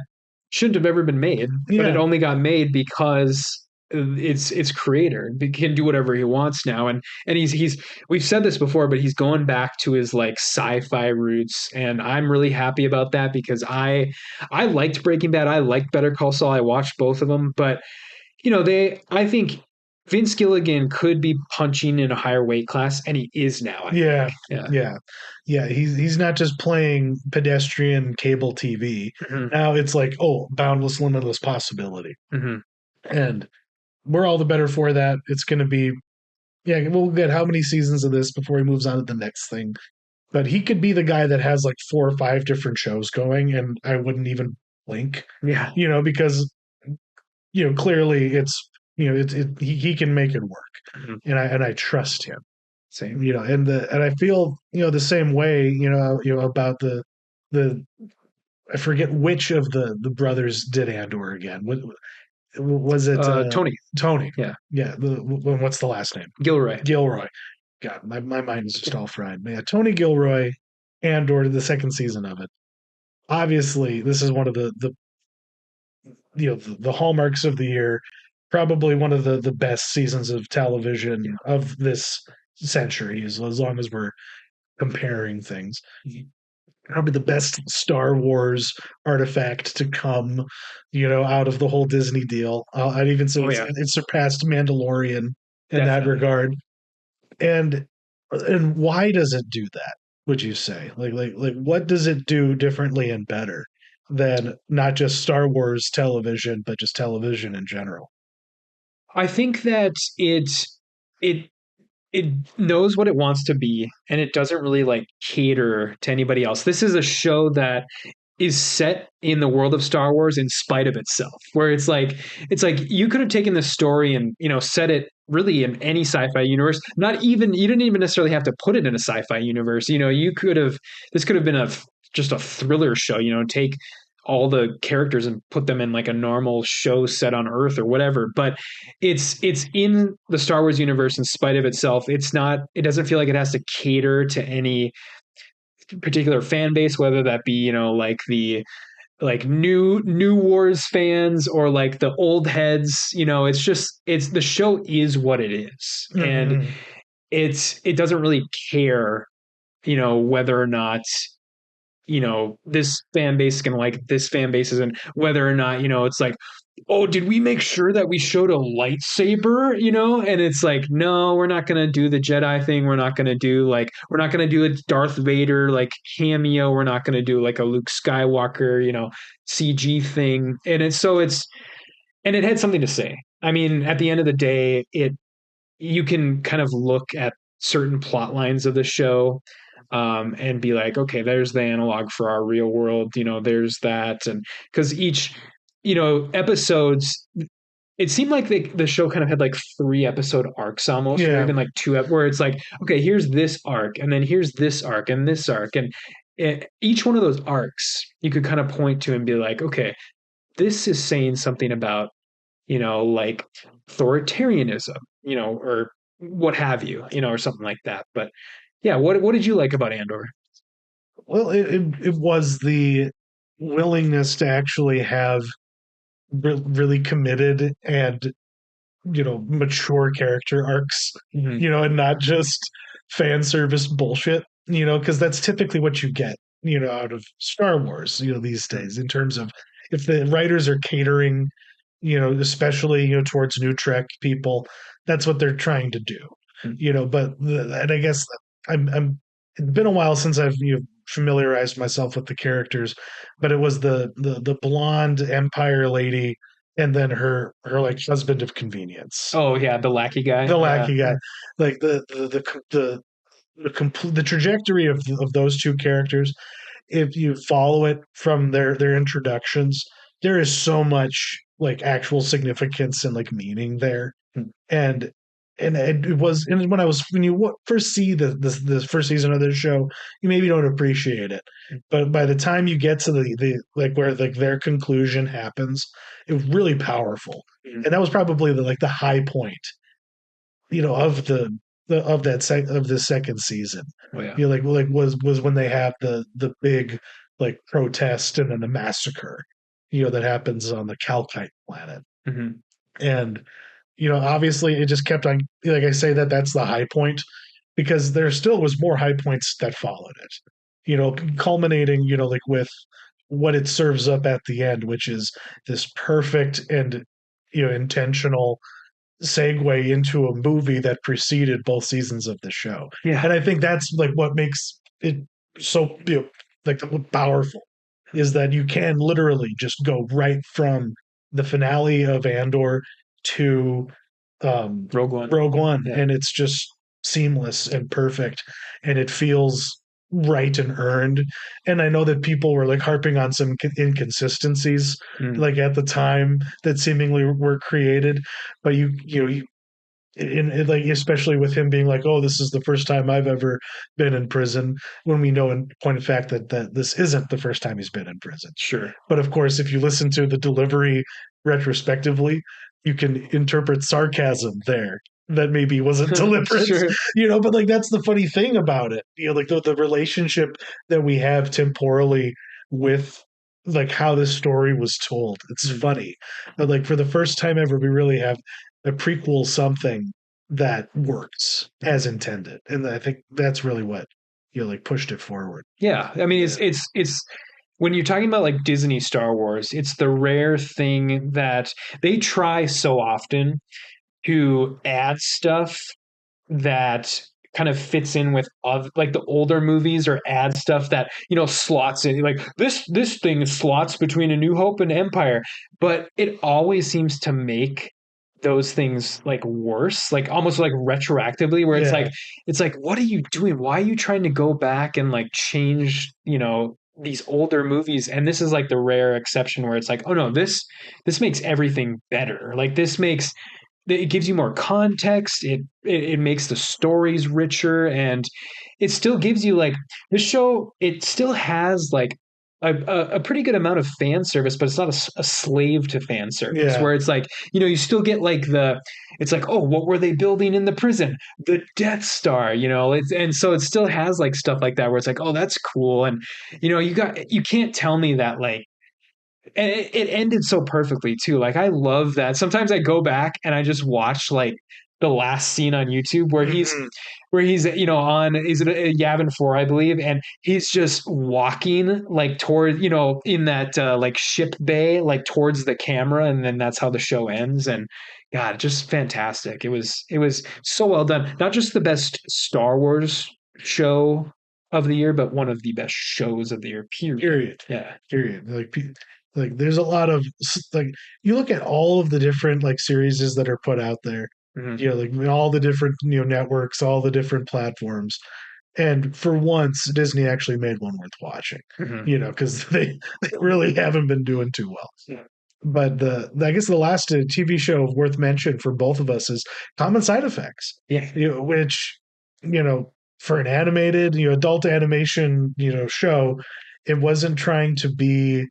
shouldn't have ever been made, but it yeah, only got made because its creator can do whatever he wants now, and he's we've said this before, but he's going back to his like sci-fi roots, and I'm really happy about that because I liked Breaking Bad, I liked Better Call Saul, I watched both of them, but I think Vince Gilligan could be punching in a higher weight class, and he is now, I think. yeah, Yeah. yeah, yeah. He's not just playing pedestrian cable TV. Hmm. Now it's like, oh, boundless, limitless possibility, Hmm. and we're all the better for that. It's going to be, yeah, we'll get how many seasons of this before he moves on to the next thing. But he could be the guy that has like 4 or 5 different shows going, and I wouldn't even blink, Yeah. because clearly it's he can make it work, Hmm. and I trust him. Same. And I feel the same way about the I forget which of the brothers did Andor again. What was it? Tony. Tony. Yeah. Yeah. What's the last name? Gilroy. Gilroy. God, my mind is just all fried. But yeah, Tony Gilroy, Andor, the second season of it. Obviously, this is one of the hallmarks of the year. Probably one of the best seasons of television Yeah. of this century, as long as we're comparing things. Probably the best Star Wars artifact to come, out of the whole Disney deal. I'd even say Oh yeah, it surpassed Mandalorian in that definitely. regard. And why does it do that? Would you say like what does it do differently and better than not just Star Wars television, but just television in general? I think that it it knows what it wants to be, and it doesn't really like cater to anybody else. This is a show that is set in the world of Star Wars in spite of itself, where it's like you could have taken this story and set it really in any sci-fi universe. Not even you didn't even necessarily have to put it in a sci-fi universe. You could have this could have been just a thriller show. Take all the characters and put them in like a normal show set on Earth or whatever. But it's in the Star Wars universe in spite of itself. It's not. It doesn't feel like it has to cater to any particular fan base, whether that be like the like new wars fans or like the old heads. It's just it's the show is what it is, and Mm-hmm. it doesn't really care whether or not this fan base is going to like this fan base isn't, whether or not it's like, oh, did we make sure that we showed a lightsaber, and it's like, no, we're not going to do the Jedi thing, we're not going to do a Darth Vader like cameo, we're not going to do like a Luke Skywalker CG thing, and it had something to say. I mean, at the end of the day, you can kind of look at certain plot lines of the show, and be like, okay, there's the analog for our real world. There's that, and because each episodes, it seemed like the show kind of had like 3 episode arcs almost, or Yeah. even like where it's like, okay, here's this arc, and then here's this arc, and this arc, and each one of those arcs you could kind of point to and be like, okay, this is saying something about like authoritarianism, or what have you, or something like that. But yeah, what did you like about Andor? Well, it was the willingness to actually have really committed and mature character arcs, Hmm. and not just fan service bullshit, because that's typically what you get, out of Star Wars, these days, in terms of if the writers are catering, especially, towards new Trek people, that's what they're trying to do, and I guess it's been a while since I've, familiarized myself with the characters, but it was the blonde Empire lady and then her like husband of convenience, Oh yeah, the lackey guy. the Yeah. lackey guy, like the trajectory of those two characters. If you follow it from their introductions, there is so much like actual significance and like meaning there, Mm. and it was, and when you first see the first season of this show, you maybe don't appreciate it, but by the time you get to the like where like their conclusion happens, it was really powerful, Mm. and that was probably the high point, of of the second season. Oh yeah. Like was when they have the big like protest and then the massacre, that happens on the Calcite planet. Hmm. And obviously it just kept on, like I say, that's the high point, because there still was more high points that followed it. Culminating, like with what it serves up at the end, which is this perfect and intentional segue into a movie that preceded both seasons of the show. Yeah. And I think that's like what makes it so, like powerful, is that you can literally just go right from the finale of Andor to Rogue One. Rogue One, Yeah. and it's just seamless and perfect, and it feels right and earned. And I know that people were like harping on some inconsistencies, Mm. like at the time, that seemingly were created, but you like, especially with him being like, "Oh, this is the first time I've ever been in prison," when we know in point of fact that this isn't the first time he's been in prison. Sure. But of course, if you listen to the delivery retrospectively, you can interpret sarcasm there that maybe wasn't deliberate, Sure. but like that's the funny thing about it, like the relationship that we have temporally with like how this story was told. It's Mm. funny. But like for the first time ever, we really have a prequel something that works as intended. And I think that's really what, like pushed it forward. Yeah. I mean, Yeah. it's when you're talking about like Disney Star Wars, it's the rare thing that they try so often to add stuff that kind of fits in with other, like the older movies, or add stuff that slots in, like this thing slots between A New Hope and Empire, but it always seems to make those things like worse, like almost like retroactively, where Yeah. it's like what are you doing, why are you trying to go back and like change these older movies? And this is like the rare exception where it's like, oh no, this makes everything better, like this makes it gives you more context. It makes the stories richer, and it still gives you like this show. It still has like a pretty good amount of fan service, but it's not a slave to fan service. Yeah. Where it's like you still get like it's like, oh, what were they building in the prison? The Death Star. And so it still has like stuff like that where it's like, oh, that's cool. And you can't tell me that like, and it ended so perfectly too. Like I love that. Sometimes I go back and I just watch like the last scene on YouTube where Hmm. he's on he's at Yavin 4, I believe, and he's just walking like toward in that like ship bay, like towards the camera, and then that's how the show ends. And God, just fantastic. It was so well done. Not just the best Star Wars show of the year, but one of the best shows of the year. Period. Period. Yeah. Period. Like there's a lot of like, you look at all of the different like series that are put out there, Hmm. like all the different networks, all the different platforms. And for once, Disney actually made one worth watching, Hmm. because they really haven't been doing too well. Yeah. But I guess the last TV show worth mention for both of us is Common Side Effects, Yeah. which, for an animated, adult animation, show, it wasn't trying to be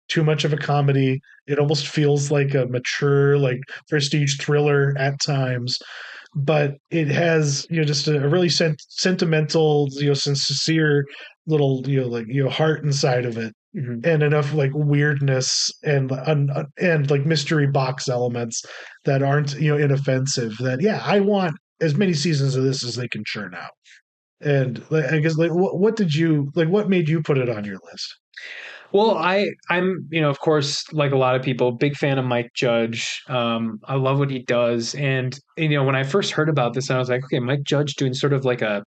too much of a comedy. It almost feels like a mature, like prestige thriller at times, but it has, just a really sentimental, sincere little, like, heart inside of it Mhm. and enough like weirdness and like mystery box elements that aren't inoffensive. That yeah, I want as many seasons of this as they can churn out. And like, I guess like what did you like? What made you put it on your list? Well, I'm of course, like a lot of people, big fan of Mike Judge. I love what he does, and when I first heard about this, I was like, okay, Mike Judge doing sort of like a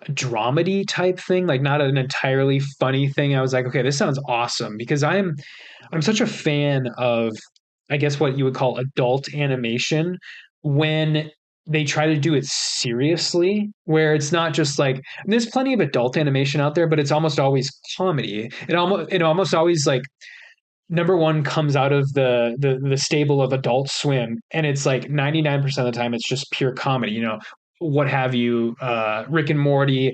dramedy type thing, like not an entirely funny thing. I was like, okay, this sounds awesome because I'm such a fan of, I guess, what you would call adult animation when they try to do it seriously, where it's not just like, and there's plenty of adult animation out there, but it's almost always comedy. It almost always like number one comes out of the stable of Adult Swim, and it's like 99% of the time it's just pure comedy. What have you, Rick and Morty,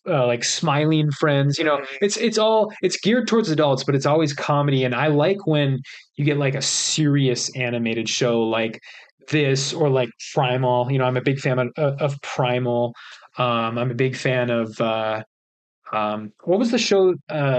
like Smiling Friends. It's geared towards adults, but it's always comedy. And I like when you get like a serious animated show like this or like Primal. I'm a big fan of Primal. I'm a big fan of what was the show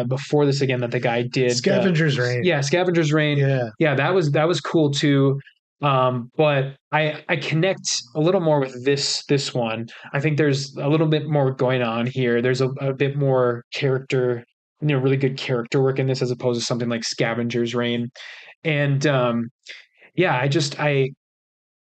before this again that the guy did? Scavenger's Reign. Yeah, Scavenger's Reign. Yeah. Yeah, that was cool too. But I connect a little more with this one. I think there's a little bit more going on here. There's a bit more character, really good character work in this as opposed to something like Scavenger's Reign. And yeah,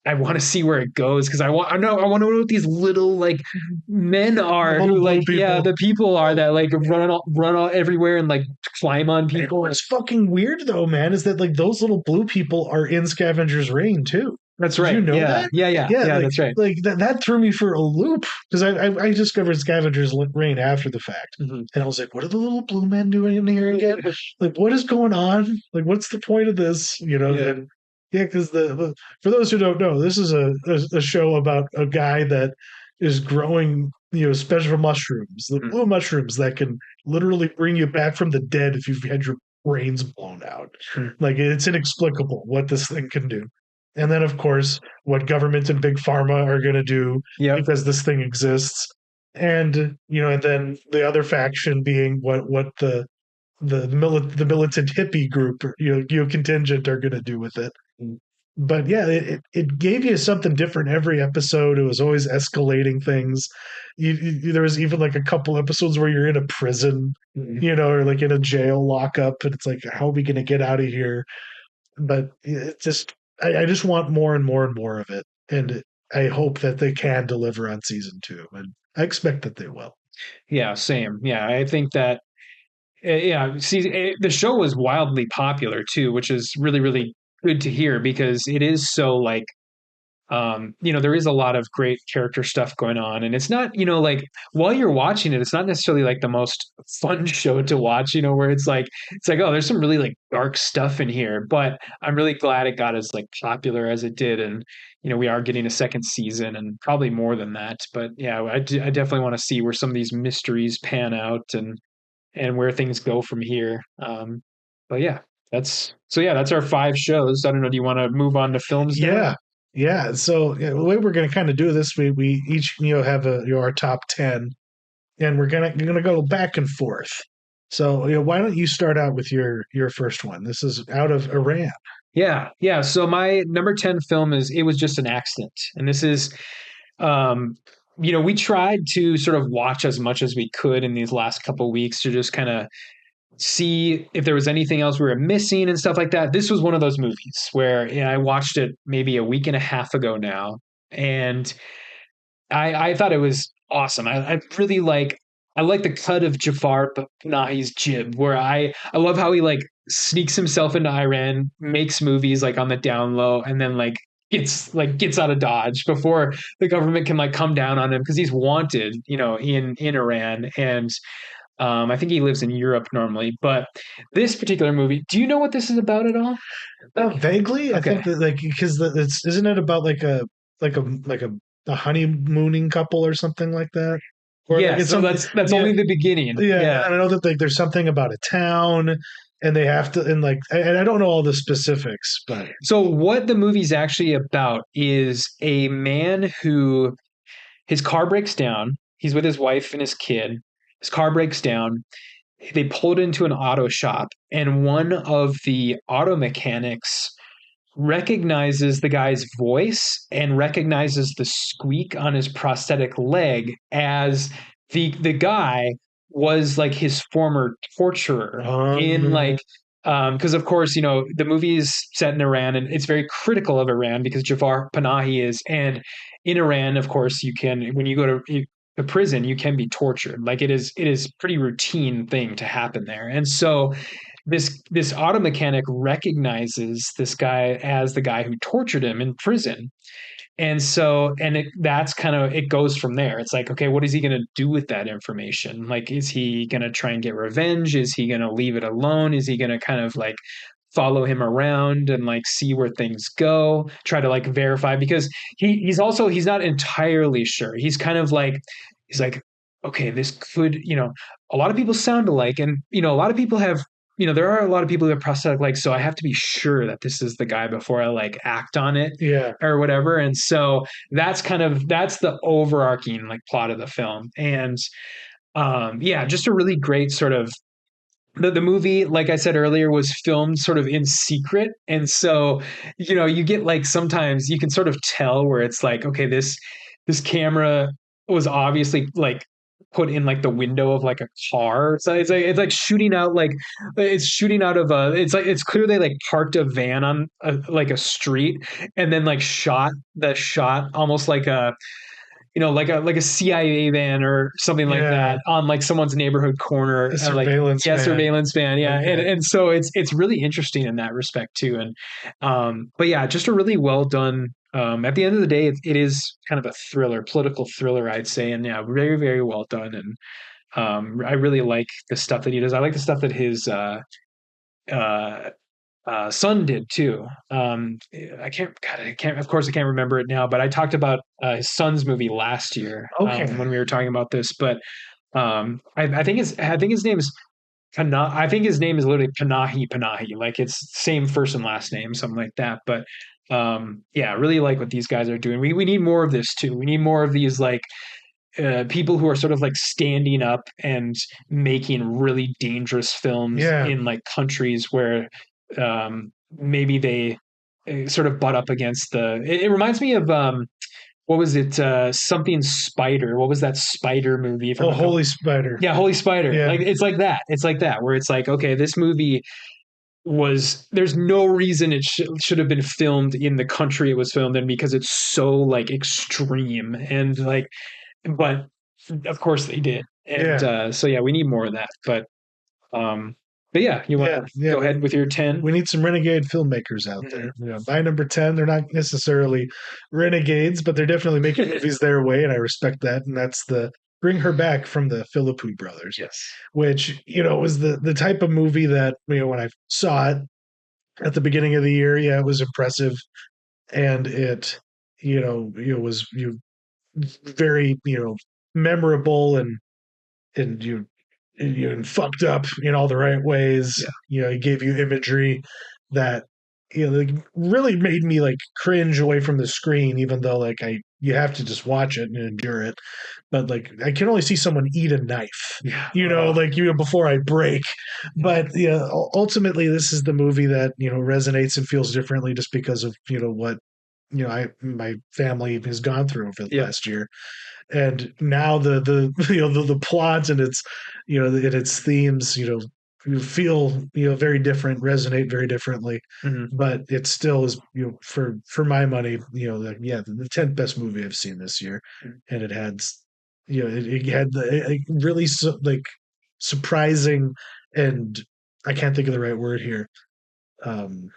I want to see where it goes because I want to know what these little like men The are little who blue like yeah people. the people are Well, that like run all everywhere and like climb on and people. what's fucking weird though, man, is that like those little blue people are in Scavenger's Reign too. That's Did you right. know Yeah, that? yeah, yeah, Yeah, yeah. That's right. like that threw me for a loop because I discovered Scavenger's Reign after the fact, Mhm. and I was like, what are the little blue men doing in here again? Like, what is going on? Like, what's the point of this? Yeah. And yeah, because for those who don't know, this is a show about a guy that is growing special mushrooms, the Mhm. blue mushrooms that can literally bring you back from the dead if you've had your brains blown out. Mhm. Like it's inexplicable what this thing can do. And then, of course, what government and big pharma are going to do Yep. because this thing exists, and and then the other faction being what the militant hippie group, contingent are going to do with it. But yeah, it gave you something different every episode. It was always escalating things. There was even like a couple episodes where you're in a prison, Mhm. or like in a jail lockup, and it's like, how are we going to get out of here? But it just I just want more and more and more of it, and I hope that they can deliver on season two, and I expect that they will. Yeah. Same. Yeah. I think that. Yeah. See, the show was wildly popular too, which is really really good to hear because it is so like there is a lot of great character stuff going on, and it's not, like while you're watching it, it's not necessarily like the most fun show to watch, where it's like, oh, there's some really like dark stuff in here, but I'm really glad it got as like popular as it did, and we are getting a second season and probably more than that, but yeah, I definitely want to see where some of these mysteries pan out and where things go from here. But yeah, that's our five shows. I don't know. Do you want to move on to films now? Yeah, yeah. So yeah, the way we're going to kind of do this, we each have our top 10, and we're gonna go back and forth. So why don't you start out with your first one? This is out of Iran. Yeah, yeah. So my number 10 film is It Was Just an Accident. And this is um we tried to sort of watch as much as we could in these last couple weeks to just kind of see if there was anything else we were missing and stuff like that. This was one of those movies where I watched it maybe a week and a half ago now, and I thought it was awesome. I really I like the cut of Jafar Panahi's jib, where I love how he like sneaks himself into Iran, makes movies like on the down low, and then gets out of Dodge before the government can like come down on him because he's wanted, in Iran, and I think he lives in Europe normally. But this particular movie, do you know what this is about at all? Vaguely, I think Okay. that like because it's isn't it about like a honeymooning couple or something like that, or like Yeah, it's so something. that's Yeah, only the beginning. yeah. Yeah. And I know that like there's something about a town, and they have to and like and I don't know all the specifics, but So what the movie's actually about is a man who his car breaks down. He's with his wife and his kid. His car breaks down, they pulled into an auto shop, and one of the auto mechanics recognizes the guy's voice and recognizes the squeak on his prosthetic leg as the guy was like his former torturer in Um, like because of course the movie is set in Iran and it's very critical of Iran because Jafar Panahi is, and in Iran of course you can, when you go to prison, you can be tortured. Like it is pretty routine thing to happen there. And so this auto mechanic recognizes this guy as the guy who tortured him in prison. And so, that's kind of, it goes from there. It's like, okay, what is he going to do with that information? Like, is he going to try and get revenge? Is he going to leave it alone? Is he going to kind of like follow him around and like see where things go, try to like verify? Because he's not entirely sure. He's like, okay, this could, a lot of people sound alike. And, a lot of people have, there are a lot of people who have prosthetic legs. So I have to be sure that this is the guy before I like act on it yeah, or whatever. And so that's the overarching like plot of the film. And yeah, just a really great sort of, the movie, like I said earlier, was filmed sort of in secret. And so, you get like, sometimes you can sort of tell where it's like, okay, this camera was obviously like put in like the window of like a car. So it's like shooting out, like it's shooting out of a, it's like, it's clear they like parked a van on like a street, and then like shot almost like a, like a CIA van or something like yeah, that on like someone's neighborhood corner, a like, surveillance yeah, van. surveillance van, yeah, and Okay. and so it's really interesting in that respect too, and but yeah, just a really well done. At the end of the day, it is kind of a thriller, political thriller, I'd say, and yeah, very very well done, and I really like the stuff that he does. I like the stuff that his uh, son did too. I can't. Of course, I can't remember it now. But I talked about his son's movie last year Okay. when we were talking about this. But I think his name is I think his name is literally Panahi Panahi. Like it's same first and last name, something like that. But yeah, I really like what these guys are doing. We need more of this too. We need more of these like people who are sort of like standing up and making really dangerous films Yeah. in like countries where maybe they sort of butt up against it reminds me of what was it, something spider, what was that spider movie from Oh, a couple, Holy Spider. yeah, Holy Spider. Yeah. Like it's like that where it's like, okay, this movie there's no reason it should have been filmed in the country it was filmed in because it's so like extreme and like, but of course they did. And Yeah. so yeah, we need more of that. Um, but yeah, you want Yeah. to Yeah. go ahead with your 10? We need some renegade filmmakers out there. Mhm. You know, my number 10, they're not necessarily renegades, but they're definitely making movies their way, and I respect that. And that's the Bring Her Back from the Philippou brothers, Yes. which, was the type of movie that, when I saw it at the beginning of the year, yeah, it was impressive. And it, was very, memorable, and you fucked up in all the right ways. Yeah. It gave you imagery that like really made me like cringe away from the screen, even though like you have to just watch it and endure it. But like I can only see someone eat a knife, Yeah. like before I break. But yeah, ultimately this is the movie that resonates and feels differently just because of what my family has gone through over the Yeah. last year. And now the the plot and its and its themes you feel very different, resonate very differently, Hmm. but it still is for my money the 10th best movie I've seen this year. And it had it had the really like surprising, and I can't think of the right word here, um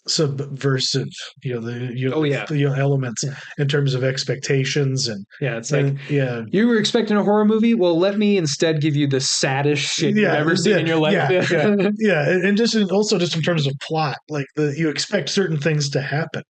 subversive Oh yeah. elements Yeah. in terms of expectations, Yeah. It's like, and yeah, you were expecting a horror movie. Well, let me instead give you the saddest shit you've yeah, ever seen yeah, in your life. yeah, yeah, yeah, and just also just in terms of plot, like you expect certain things to happen,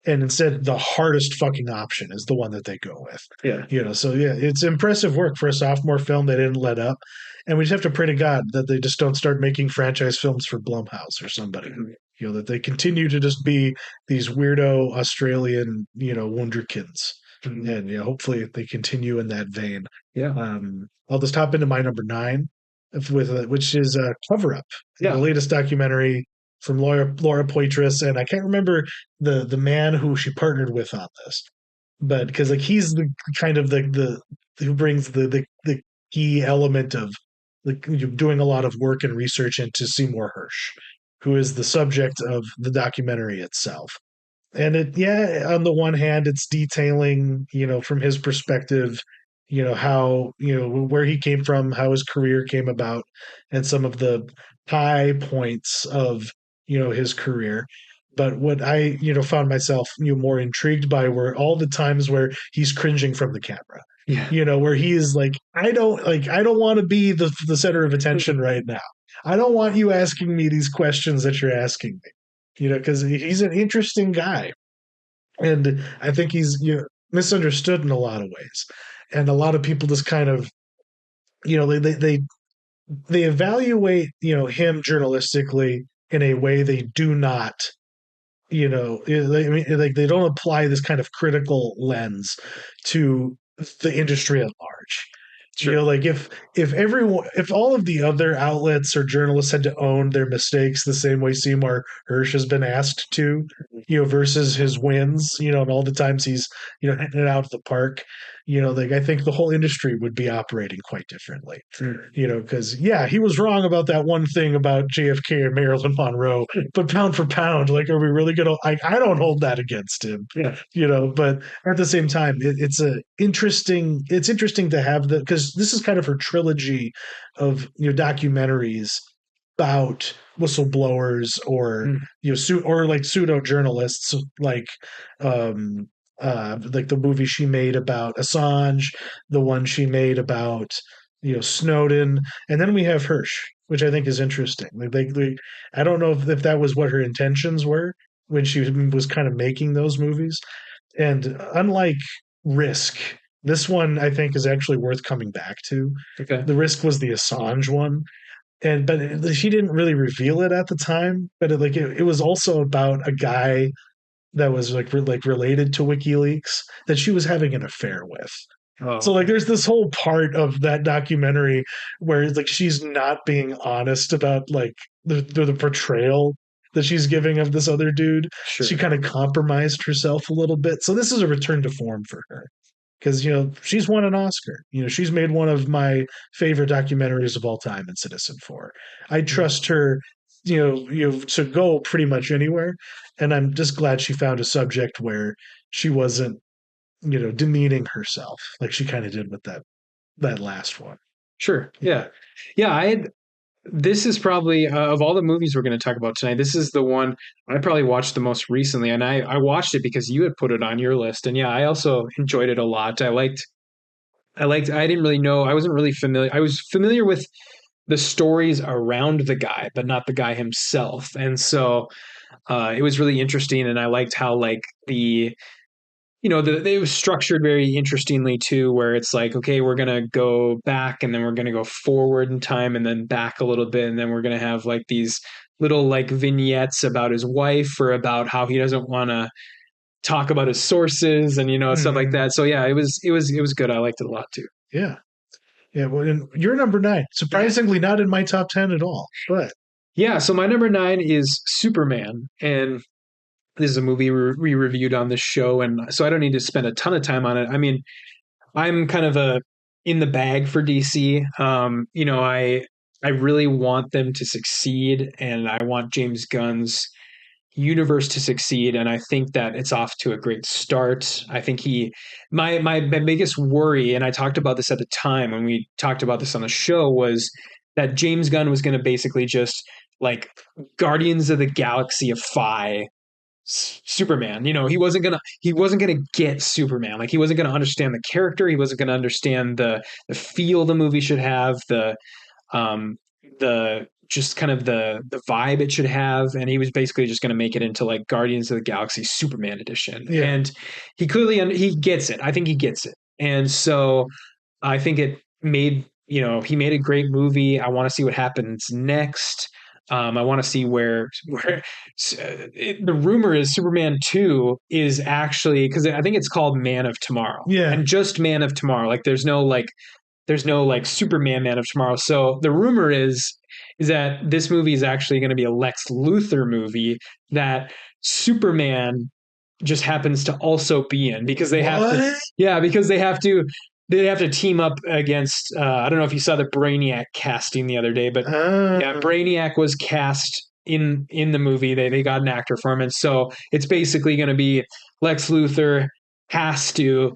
and instead the hardest fucking option is the one that they go with. Yeah. So yeah, it's impressive work for a sophomore film. They didn't let up, and we just have to pray to God that they just don't start making franchise films for Blumhouse or somebody. Mhm. That they continue to just be these weirdo Australian wonderkins, Mhm. and hopefully they continue in that vein. Yeah. I'll just hop into my number 9. which is a Cover Up, the Yeah. latest documentary from Laura Poitras, and I can't remember the man who she partnered with on this, but because like he's the kind of the who brings the key element of like doing a lot of work and research into Seymour Hersh, who is the subject of the documentary itself. And it, yeah, on the one hand, it's detailing, from his perspective, how, where he came from, how his career came about, and some of the high points of, his career. But what I, found myself, more intrigued by were all the times where he's cringing from the camera. Yeah. Where he is I don't want to be the center of attention right now. I don't want you asking me these questions that you're asking me. Because he's an interesting guy, and I think he's misunderstood in a lot of ways, and a lot of people just kind of they evaluate him journalistically in a way they do not I mean, like they don't apply this kind of critical lens to the industry at large. Sure. Like if all of the other outlets or journalists had to own their mistakes the same way Seymour Hersh has been asked to, versus his wins, and all the times he's, hitting it out of the park, like I think the whole industry would be operating quite differently. Because yeah, he was wrong about that one thing about JFK and Marilyn Monroe, but pound for pound, like, are we really gonna? I don't hold that against him, Yeah. But at the same time, it's interesting to have the because this is kind of her trilogy of documentaries about whistleblowers or Mm. or like pseudo journalists um like the movie she made about Assange, the one she made about Snowden, and then we have Hirsch, which I think is interesting. I don't know if that was what her intentions were when she was kind of making those movies. And unlike Risk, this one I think is actually worth coming back to. Okay. The Risk was the Assange one, but she didn't really reveal it at the time. But it was also about a guy that was like related to WikiLeaks that she was having an affair with. Oh, So like okay. there's this whole part of that documentary where like she's not being honest about like the portrayal that she's giving of this other dude. She Sure. kind of compromised herself a little bit. So this is a return to form for her. Because she's won an Oscar. She's made one of my favorite documentaries of all time in Citizen Four. I Mm. trust her, to go pretty much anywhere, and I'm just glad she found a subject where she wasn't demeaning herself like she kind of did with that last one. Sure. Yeah. Yeah. Yeah. This is probably, of all the movies we're going to talk about tonight, this is the one I probably watched the most recently. And I watched it because you had put it on your list. And yeah, I also enjoyed it a lot. I didn't really know, I wasn't really familiar. I was familiar with the stories around the guy, but not the guy himself. And so it was really interesting. And I liked how, like, it was structured very interestingly too, where it's like, okay, we're gonna go back and then we're gonna go forward in time and then back a little bit, and then we're gonna have like these little like vignettes about his wife or about how he doesn't want to talk about his sources and stuff like Hmm. that. So yeah, it was good. I liked it a lot too. Yeah. Yeah. Well, and you're number nine. Surprisingly, not in my top 10 at all. But Yeah, so my number nine is Superman, and this is a movie we reviewed on this show, and so I don't need to spend a ton of time on it. I mean, I'm kind of a in the bag for DC. I really want them to succeed, and I want James Gunn's universe to succeed, and I think that it's off to a great start. I think my biggest worry, and I talked about this at the time when we talked about this on the show, was that James Gunn was going to basically just like Guardians of the Galaxy-ify Superman. He wasn't gonna get Superman. Like he wasn't gonna understand the character. He wasn't gonna understand the feel the movie should have, um the just kind of the vibe it should have, and he was basically just gonna make it into like Guardians of the Galaxy Superman edition. yeah. And he clearly he gets it. I think he gets it, and so I think he made a great movie. I want to see what happens next. I want to see where the rumor is Superman 2 is actually, because I think it's called Man of Tomorrow, Yeah. and just Man of Tomorrow. Like there's no like there's no like Superman Man of Tomorrow. So the rumor is that this movie is actually going to be a Lex Luthor movie that Superman just happens to also be in because they have to, What? yeah, because they have to team up against I don't know if you saw the Brainiac casting the other day, but yeah, Uh, Brainiac was cast in the movie. They got an actor for him, and so it's basically going to be Lex Luthor has to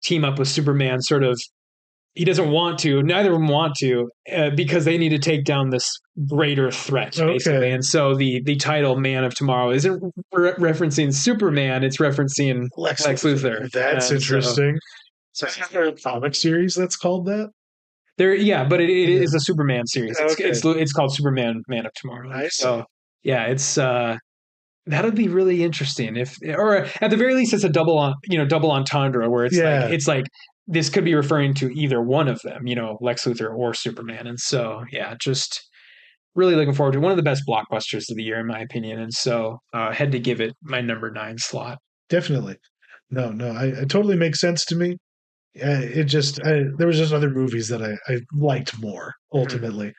team up with Superman. Sort of, he doesn't want to. Neither of them want to because they need to take down this greater threat, basically. okay. And so the title "Man of Tomorrow" isn't referencing Superman; it's referencing Lex Lex Luthor. Luthor. That's And so interesting. So is there a comic series that's called that? there, yeah, but it Yeah. is a Superman series. Okay. It's called Superman Man of Tomorrow. And I see. so yeah, it's that'll be really interesting if, or at the very least, it's a double entendre where Yeah, it's like this could be referring to either one of them, Lex Luthor or Superman. And so yeah, just really looking forward to one of the best blockbusters of the year in my opinion. And so had to give it my number 9 slot. definitely. No, no, it totally makes sense to me. There was just other movies that I liked more Mhm. ultimately,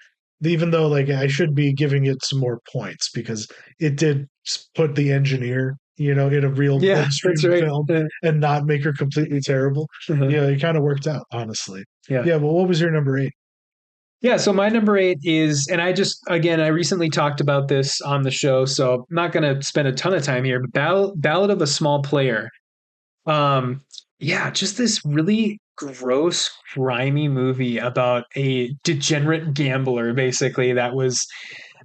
even though like I should be giving it some more points because it did put the engineer, in a real Yeah, that's mainstream right. film and not make her completely terrible. Uh-huh. Yeah, it kind of worked out, honestly. Yeah. Yeah, well, what was your number eight? Yeah, so my number 8 is, and I just, again, I recently talked about this on the show, so I'm not going to spend a ton of time here, but Ballad of a Small Player. Um, yeah, just this really gross, grimy movie about a degenerate gambler, basically, that was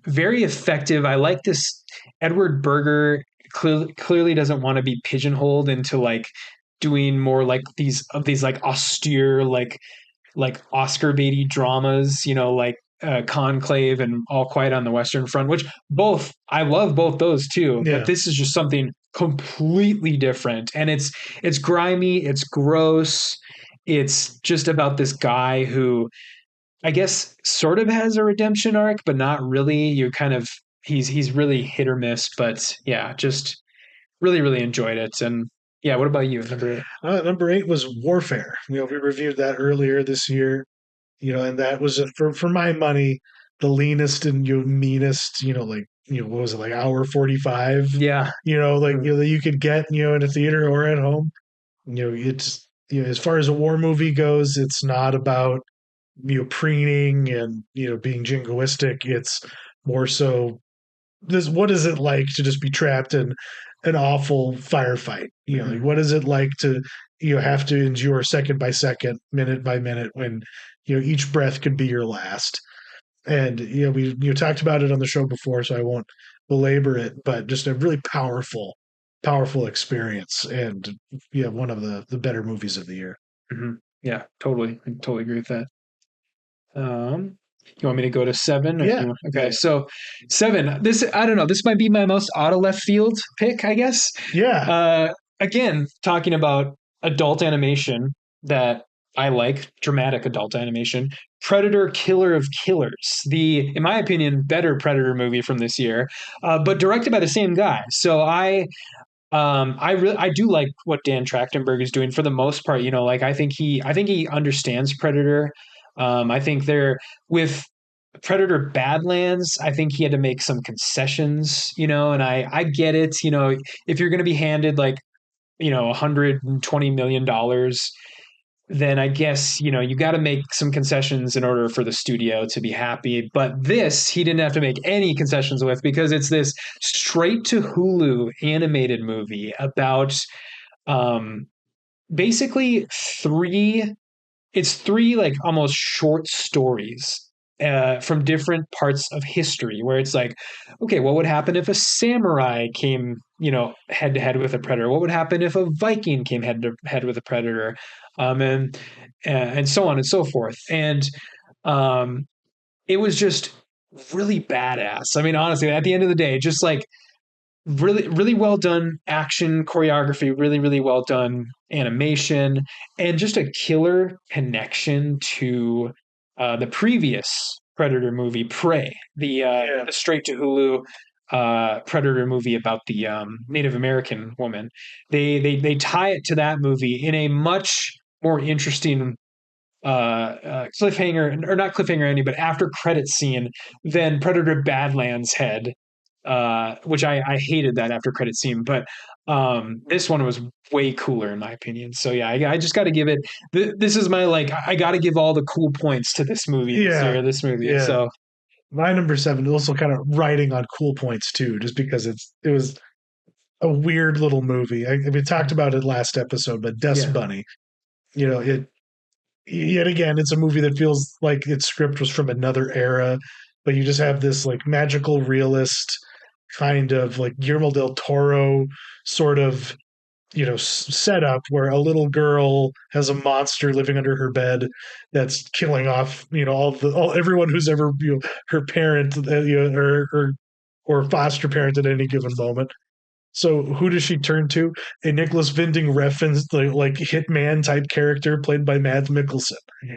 very effective. I like this. Edward Berger clearly doesn't want to be pigeonholed into like doing more like these like austere like Oscar baity dramas, like Conclave and All Quiet on the Western Front, which both I love both those too, but Yeah, this is just something completely different, and it's grimy, it's gross, it's just about this guy who I guess sort of has a redemption arc, but not really. You kind of he's really hit or miss, but yeah, just really enjoyed it. And yeah, what about you? Number 8. number eight was Warfare. We reviewed that earlier this year. And that was for my money the leanest and meanest, like what was it, like hour 45, Yeah. like Mm-hmm. that you could get in a theater or at home. It's as far as a war movie goes, it's not about preening and being jingoistic. It's more so this: what is it like to just be trapped in an awful firefight? Like, Mm-hmm. what is it like to have to endure second by second, minute by minute, when each breath could be your last? And we talked about it on the show before, so I won't belabor it, but just a really powerful experience, and one of the better movies of the year. Mm-hmm. Yeah, totally. I totally agree with that. You want me to go to 7 or Yeah, okay, yeah, so 7. This I don't know. This might be my most out of left field pick, I guess. yeah. Uh, Again, talking about adult animation that I like, dramatic adult animation. Predator: Killer of Killers, the, in my opinion, better Predator movie from this year, but directed by the same guy. So I do like what Dan Trachtenberg is doing for the most part. Like I think he understands Predator. I think they're with Predator Badlands. I think he had to make some concessions, and I get it. If you're going to be handed like $120 million, then I guess you got to make some concessions in order for the studio to be happy. But this he didn't have to make any concessions with because it's this straight to Hulu animated movie about um, basically three like almost short stories from different parts of history where it's like, okay, what would happen if a samurai came, head to head with a predator? What would happen if a Viking came head to head with a predator? And so on and so forth. And um, it was just really badass. I mean, honestly, at the end of the day, just like really well done action choreography, really well done animation, and just a killer connection to the previous Predator movie, Prey, Yeah. the straight to Hulu Predator movie about the Native American woman. They tie it to that movie in a much more interesting cliffhanger, or not cliffhanger ending, but after credit scene than Predator Badlands had, which I hated that after credit scene. But this one was way cooler in my opinion. So yeah, I just got to give it. This is my like. I got to give all the cool points to this movie this Yeah, year. This movie. yeah. So My number seven is also kind of riding on cool points too, just because it was a weird little movie. We talked about it last episode, but Dust yeah. Bunny, it yet again, it's a movie that feels like its script was from another era, but you just have this like magical realist kind of like Guillermo del Toro sort of setup where a little girl has a monster living under her bed that's killing off all everyone who's ever her parent or foster parent at any given moment. So who does she turn to? A Nicholas Winding Refn like hitman type character played by Mads Mikkelsen.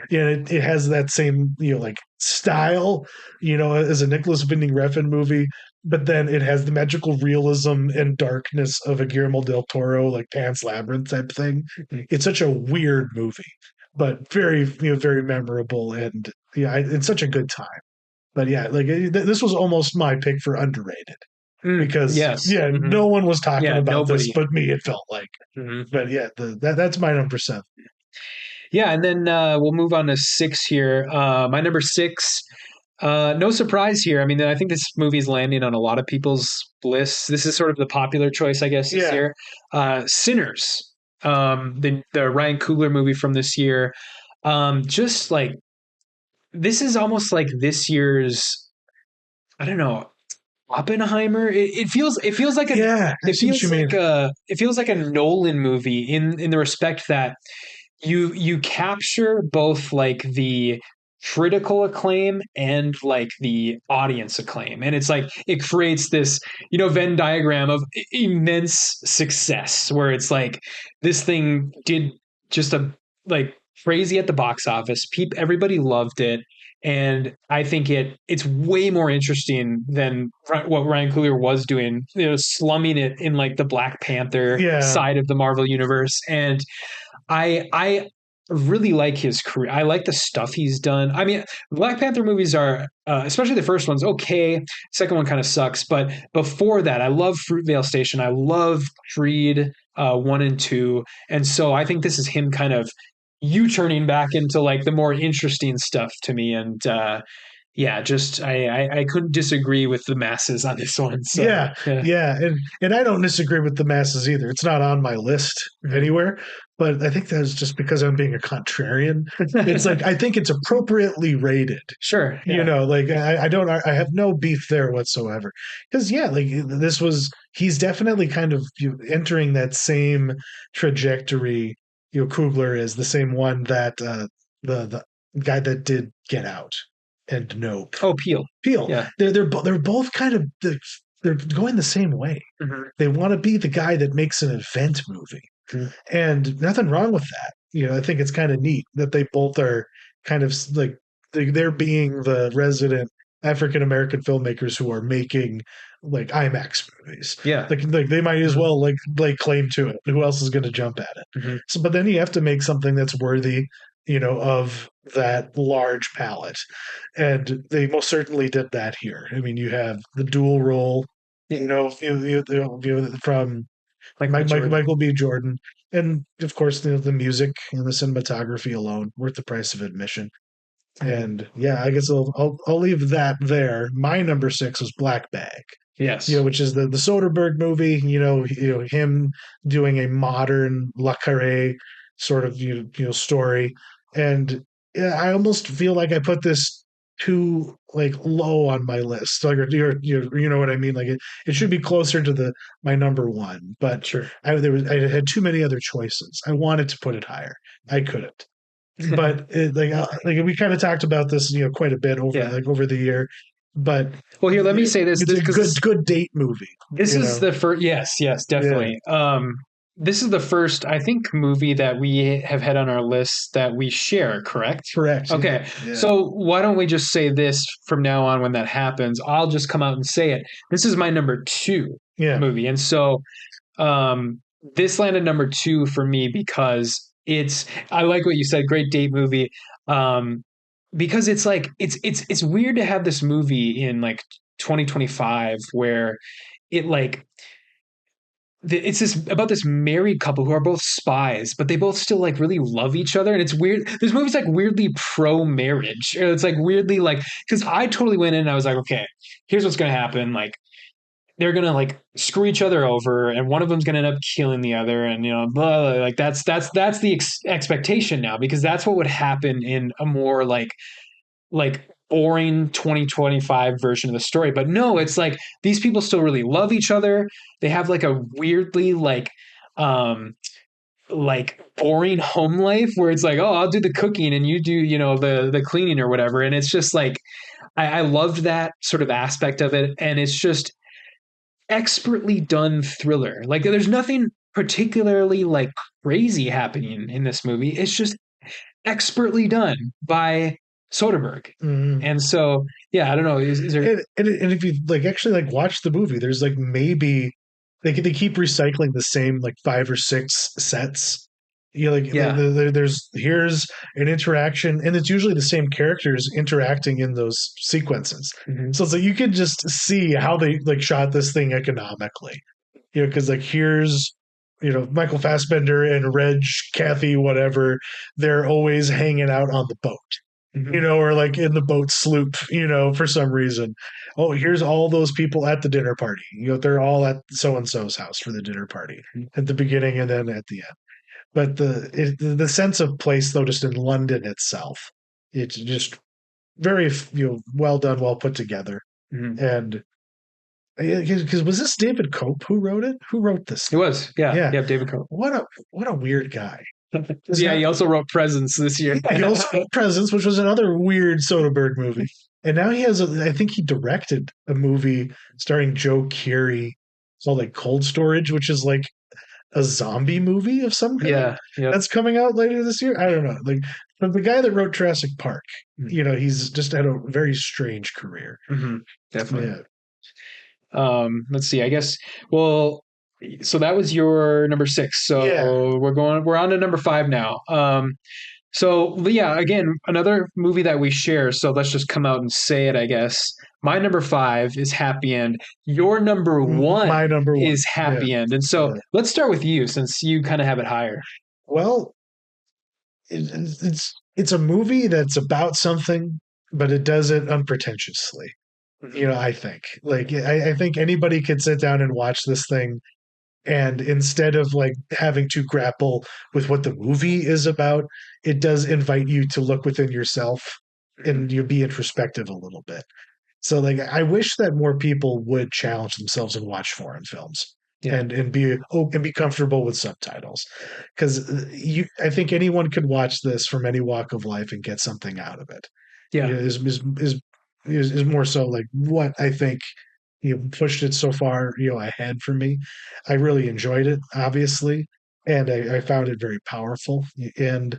Yeah, it has that same like style, as a Nicholas Winding Refn movie, but then it has the magical realism and darkness of a Guillermo del Toro like Pan's Labyrinth type thing. It's such a weird movie, but very very memorable, and yeah, it's such a good time. But yeah, like this was almost my pick for underrated because Yes. yeah, no one was talking Yeah. about this Nobody. but me. It felt like, Hmm. but yeah, that's my number seven. Yeah, and then we'll move on to six here. My number six. No surprise here. I mean, I think this movie is landing on a lot of people's lists. This is sort of the popular choice, I guess, this Yeah, year. Sinners, the Ryan Coogler movie from this year. Just like this is almost like this year's. I don't know. Oppenheimer. It feels like a yeah, I it see what feels you mean. like a it feels like a Nolan movie in the respect that you capture both like the critical acclaim and like the audience acclaim, and it's like it creates this Venn diagram of immense success where it's like this thing did just a like crazy at the box office. Everybody loved it, and I think it's way more interesting than what Ryan Coogler was doing, slumming it in like the Black Panther Yeah, side of the Marvel universe. And I really like his career. I like the stuff he's done. I mean, Black Panther movies are, especially the first one's okay. Second one kind of sucks, but before that, I love Fruitvale Station. I love Creed 1 and 2, and so I think this is him kind of turning back into like the more interesting stuff to me. And yeah, just I couldn't disagree with the masses on this one. So yeah, yeah. yeah, and I don't disagree with the masses either. It's not on my list Mhm. anywhere, but I think that's just because I'm being a contrarian. It's like I think it's appropriately rated. Sure. Yeah. Like I don't, I have no beef there whatsoever. Because yeah, like he's definitely kind of entering that same trajectory. Kugler is the same one that the guy that did Get Out and Nope. Oh, Peel. Peel. Yeah. They're both kind of they're going the same way. Mhm. They want to be the guy that makes an event movie, Mhm. and nothing wrong with that. I think it's kind of neat that they both are kind of like they're being the resident African American filmmakers who are making like IMAX movies. Yeah. Like they might as Mhm. well like lay claim to it. Who else is going to jump at it? Mhm. So, but then you have to make something that's worthy, of that large palette, and they most certainly did that here. I mean, you have the dual role, from Michael B. Jordan. Michael B. Jordan, and of course the music and the cinematography alone worth the price of admission. Mhm. And yeah, I guess I'll leave that there. My number six was Black Bag, Yes. which is the Soderbergh movie. Him doing a modern Le Carre sort of story, and yeah, I almost feel like I put this too like low on my list. Like, you know what I mean? Like it should be closer to my number one, but Sure. I had too many other choices. I wanted to put it higher, I couldn't. But like we kind of talked about this quite a bit Yeah. over the year, but Well, here, let me say this it's a because good date movie. this is the first. Yes, yes, Yeah, definitely. This is the first, I think, movie that we have had on our list that we share. Correct? correct. Yeah, Okay. yeah, So why don't we just say this from now on when that happens? I'll just come out and say it. This is my number two yeah, movie, and so this landed number two for me because I like what you said, great date movie. Um, because it's like it's weird to have this movie in like 2025 where it like it's this about this married couple who are both spies, but they both still like really love each other. And it's weird. This movie's like weirdly pro marriage. It's like weirdly like because I totally went in and I was like, okay, here's what's gonna happen. Like they're gonna like screw each other over, and one of them's gonna end up killing the other, and blah, blah, like that's the expectation now because that's what would happen in a more like boring 2025 version of the story. But no, it's like these people still really love each other. They have like a weirdly um like boring home life where it's like, oh, I'll do the cooking and you do, the cleaning or whatever. And it's just like I loved that sort of aspect of it. And it's just expertly done thriller. Like there's nothing particularly like crazy happening in this movie. It's just expertly done by Soderbergh. Mm. And so, yeah, I don't know. Is there? And if you like actually like watch the movie, there's like maybe they keep recycling the same like 5 or 6 sets. Yeah. There's here's an interaction, and it's usually the same characters interacting in those sequences. Hmm. So it's like you can just see how they like shot this thing economically. Because like here's Michael Fassbender and Reg, Kathy, whatever, they're always hanging out on the boat, Hmm. or like in the boat sloop, for some reason. Oh, here's all those people at the dinner party. They're all at so and so's house for the dinner party at the beginning and then at the end. But the sense of place, though, just in London itself, it's just very well done, well put together. Hmm. And because was this David Cope who wrote it? Who wrote this It thing? was, yeah, Yeah, yeah, David Cope. what a weird guy. Is Yeah, now he also wrote Presence this year. Yeah, he also wrote Presents, which was another weird Soderbergh movie. And now he has, I think he directed a movie starring Joe Keery called like Cold Storage, which is like a zombie movie of some kind Yeah, yep. that's coming out later this year. I don't know. Like, but the guy that wrote Jurassic Park, he's just had a very strange career. Hmm. Definitely. Yeah. Let's see. I guess. Well, so that was your number six. Yeah. So we're on to number five now. So yeah, again, another movie that we share. So let's just come out and say it, I guess. My number five is Happy End. Your number one My number one. is Yeah. Happy End. And so Yeah. let's start with you since you kind of have it higher. Well, it's a movie that's about something, but it does it unpretentiously. Mhm. I think I think anybody could sit down and watch this thing, and instead of like having to grapple with what the movie is about, it does invite you to look within yourself Mhm. and you be introspective a little bit. So like I wish that more people would challenge themselves and watch foreign films Yeah. and be comfortable with subtitles, because you I think anyone could watch this from any walk of life and get something out of it. Yeah. Is more so like what I think pushed it so far ahead for me. I really enjoyed it, obviously, and I found it very powerful, and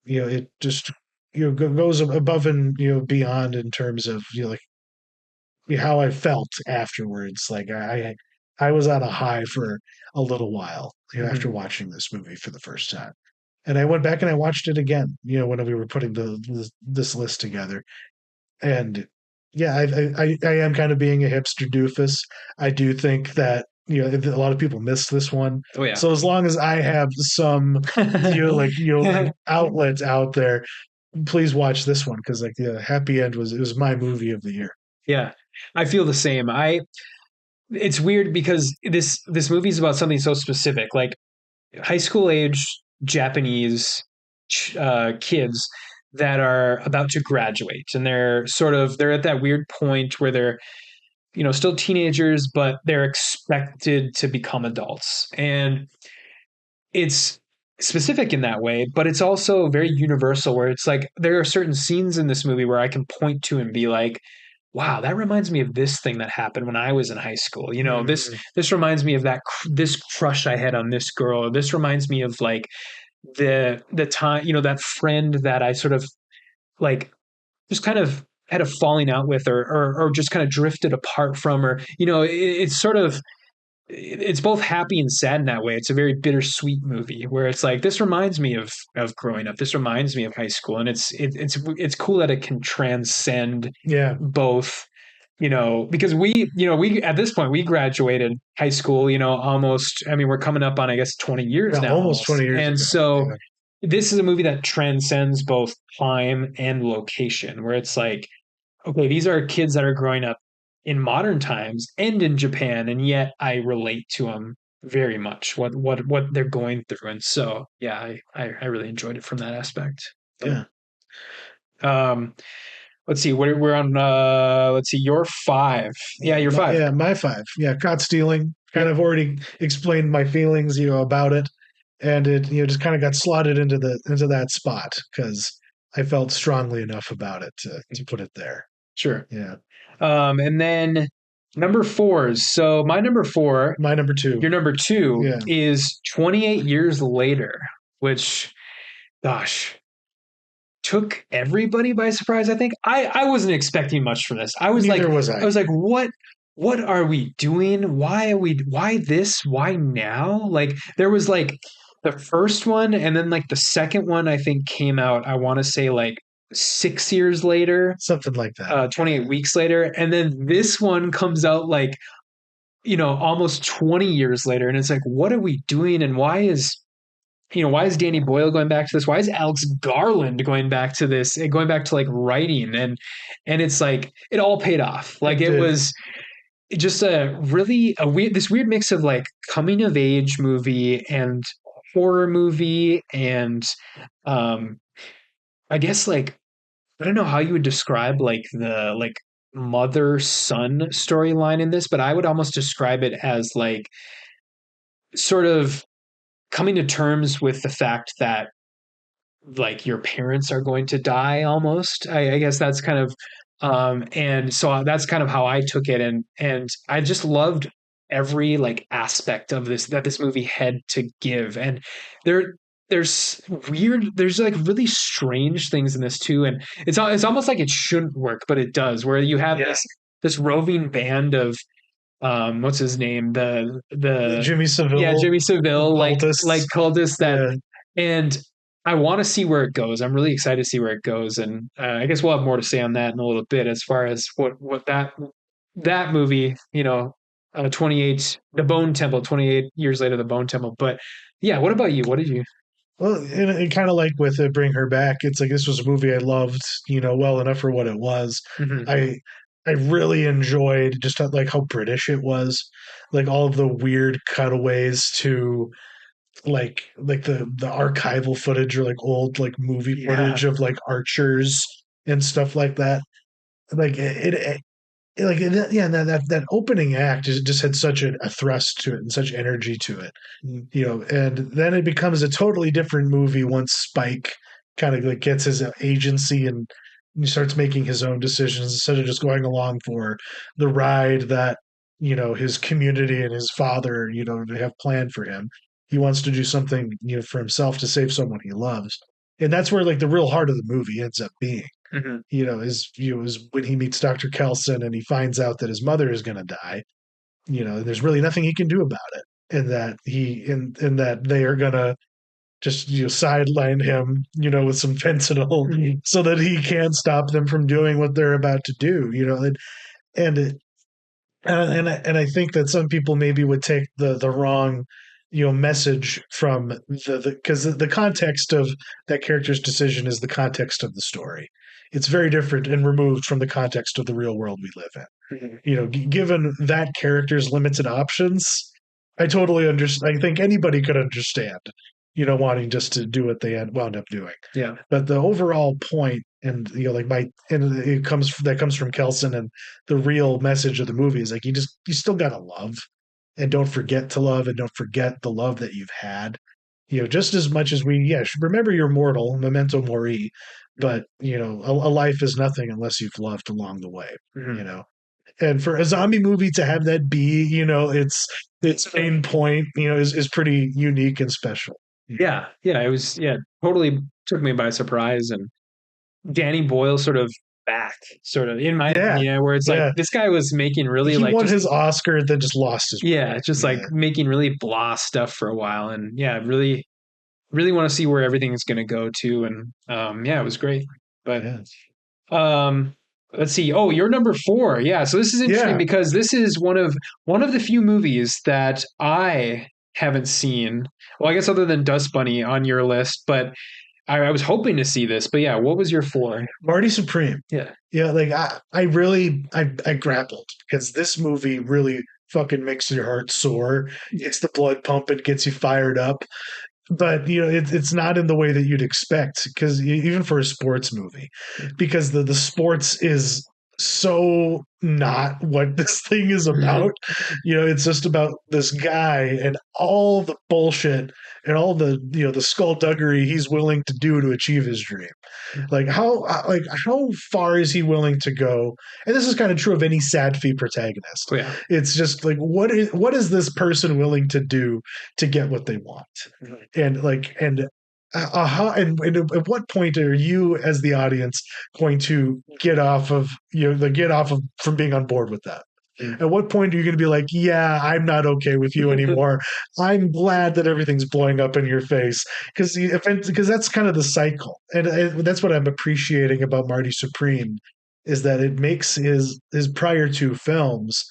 it just goes above and beyond in terms of like how I felt afterwards. Like I was on a high for a little while, after Mhm. watching this movie for the first time. And I went back and I watched it again, when we were putting this list together. And yeah, I am kind of being a hipster doofus. I do think that a lot of people miss this one. Oh yeah. So as long as I have some like outlets out there, please watch this one, because like the Happy End was my movie of the year. Yeah. I feel the same. It's weird because this movie is about something so specific, like high school age Japanese kids that are about to graduate, and they're at that weird point where they're still teenagers, but they're expected to become adults, and it's specific in that way, but it's also very universal where it's like there are certain scenes in this movie where I can point to and be like, wow, that reminds me of this thing that happened when I was in high school. Mm, This reminds me of this crush I had on this girl. This reminds me of like the time, that friend that I sort of like just kind of had a falling out with, or just kind of drifted apart from, or it's sort of it's both happy and sad in that way. It's a very bittersweet movie where it's like this reminds me of growing up. This reminds me of high school, and it's cool that it can transcend Yeah, both. Because we at this point we graduated high school. Almost. I mean, we're coming up on I guess 20 years yeah, now, almost almost. 20 years And ago. so Yeah, this is a movie that transcends both time and location, where it's like okay, these are kids that are growing up in modern times and in Japan, and yet I relate to them very much what they're going through, and so yeah, I really enjoyed it from that aspect. But yeah, um, let's see, we're on. Let's see, your five. Yeah, your five. my five. Yeah, caught stealing. Kind Yep. of already explained my feelings, about it, and it, just kind of got slotted into that spot because I felt strongly enough about it to put it there. Sure. Yeah, And then number fours. So my number four, my number two. your number two Yeah, is 28 years later, which, gosh, took everybody by surprise. I think I wasn't expecting much from this. I was like, neither was I I. was like, what are we doing? Why this? Why now? Like there was like the first one, and then like the second one. I think came out. I want to say like 6 years later, Something like that. 28 weeks later, and then this one comes out like almost 20 years later, and it's like, what are we doing? And why is Danny Boyle going back to this? Why is Alex Garland going back to this? And going back to like writing and it's like it all paid off. Like It it did. was just a weird mix of like coming of age movie and horror movie and um I guess like I don't know how you would describe like the like mother son storyline in this, but I would almost describe it as like sort of coming to terms with the fact that like your parents are going to die almost. I guess that's kind of and so that's kind of how I took it and I just loved every like aspect of this that this movie had to give. And there there's like really strange things in this too, and it's almost like it shouldn't work but it does, where you have this roving band of what's his name, the Jimmy yeah, Seville Jimmy Seville, like cultists. cultists that. Yeah, And I want to see where it goes. I'm really excited to see where it goes, and I guess we'll have more to say on that in a little bit as far as what that movie, 28, the Bone Temple, 28 years later, the Bone Temple. But yeah, what about you? What did you? well, and kind of like with it, Bring Her Back. It's like this was a movie I loved, well enough for what it was. Mhm. I I really enjoyed just like how British it was, like all of the weird cutaways to like the archival footage or like old like movie Yeah. footage of like archers and stuff like that. Like yeah, that opening act just had such a thrust to it and such energy to it, and then it becomes a totally different movie once Spike kind of like gets his agency and he starts making his own decisions instead of just going along for the ride that his community and his father they have planned for him. He wants to do something for himself to save someone he loves, and that's where like the real heart of the movie ends up being. Mhm. Is when he meets Dr. Kelson and he finds out that his mother is going to die. There's really nothing he can do about it, and that that they are going to just sideline him, with some fentanyl Mhm. so that he can't stop them from doing what they're about to do. And it, and I think that some people maybe would take the wrong message from the because the context of that character's decision is the context of the story. It's very different and removed from the context of the real world we live in. Mhm. Given that character's limited options, I totally understand. I think anybody could understand, wanting just to do what they had wound up doing. Yeah. But the overall point, and like and it comes from Kelson, and the real message of the movie is like you still gotta love, and don't forget to love, and don't forget the love that you've had. Just as much as should remember you're mortal, memento mori, Mhm. but a life is nothing unless you've loved along the way. You Mhm. know, and for a zombie movie to have that be its main point is pretty unique and special. Yeah, it was, yeah, totally took me by surprise. And Danny Boyle sort of back, sort of, in my Yeah, opinion, yeah, where it's like yeah. this guy was making really He like won just his Oscar, then just lost his yeah, way. just like Yeah, making really blah stuff for a while, and yeah, really want to see where everything's going to go to, and yeah, it was great. But yeah, um, let's see. Oh, you're number four. Yeah, so this is interesting yeah. because this is one of the few movies that I haven't seen. Well, I guess other than Dust Bunny on your list, but I was hoping to see this. But yeah, what was your four? Marty Supreme. Yeah. Yeah, like I really, I grappled because this movie really fucking makes your heart soar. It's the blood pumping, gets you fired up. But it's not in the way that you'd expect because even for a sports movie, because the sports is so not what this thing is about. It's just about this guy and all the bullshit and all the skullduggery he's willing to do to achieve his dream. Like how far is he willing to go? And this is kind of true of any sad fee protagonist. Oh yeah. It's just like what is this person willing to do to get what they want? And like and at what point are you as the audience going to get off of from being on board with that? Mm. At what point are you going to be like, yeah, I'm not okay with you anymore? I'm glad that everything's blowing up in your face because that's kind of the cycle, and that's what I'm appreciating about Marty Supreme is that it makes his prior two films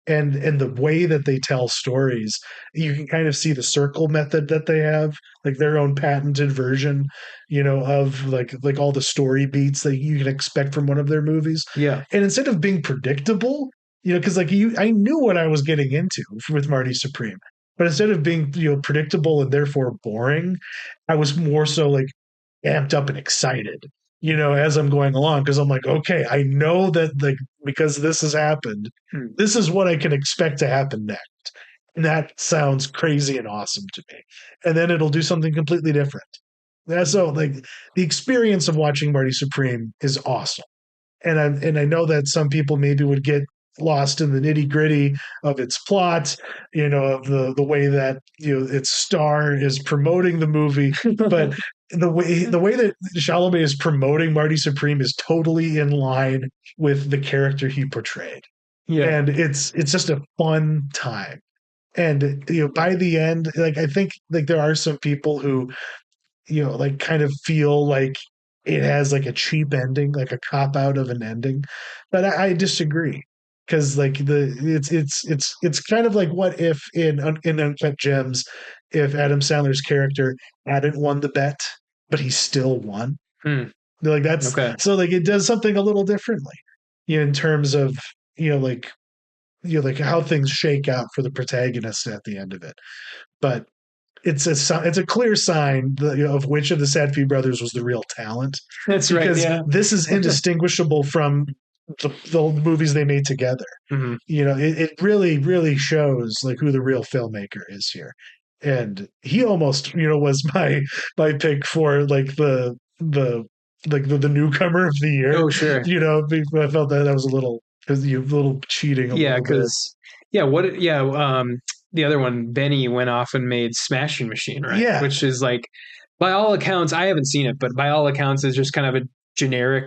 and the way that they tell stories. You can kind of see the circle method that they have, like their own patented version, of like all the story beats that you can expect from one of their movies. Yeah. And instead of being predictable, because I knew what I was getting into with Marty Supreme, but instead of being predictable and therefore boring, I was more so like amped up and excited, as I'm going along because I'm like, okay, I know that like because this has happened, Mm. this is what I can expect to happen next, and that sounds crazy and awesome to me. And then it'll do something completely different. Yeah, so like the experience of watching Marty Supreme is awesome, and I know that some people maybe would get lost in the nitty gritty of its plot, of the way that its star is promoting the movie, but the way that Chalamet is promoting Marty Supreme is totally in line with the character he portrayed, Yeah. and it's just a fun time. And by the end, like I think like there are some people who like kind of feel like it has like a cheap ending, like a cop out of an ending. But I disagree because like it's kind of like what if in Uncut Gems, if Adam Sandler's character hadn't won the bet, but he still won. Mm. Like that's Okay. so like it does something a little differently, in terms of like like how things shake out for the protagonist at the end of it. But it's a clear sign of which of the Sadfi brothers was the real talent, That's right. because Yeah. this is indistinguishable from the movies they made together. Hmm. It really really shows like who the real filmmaker is here, and he almost was my pick for like the newcomer of the year. Oh, sure. I felt that was a little cheating a Yeah, little bit. because the other one, Benny went off and made Smashing Machine, right? Yeah, Which is like, by all accounts, I haven't seen it, but by all accounts, is just kind of a generic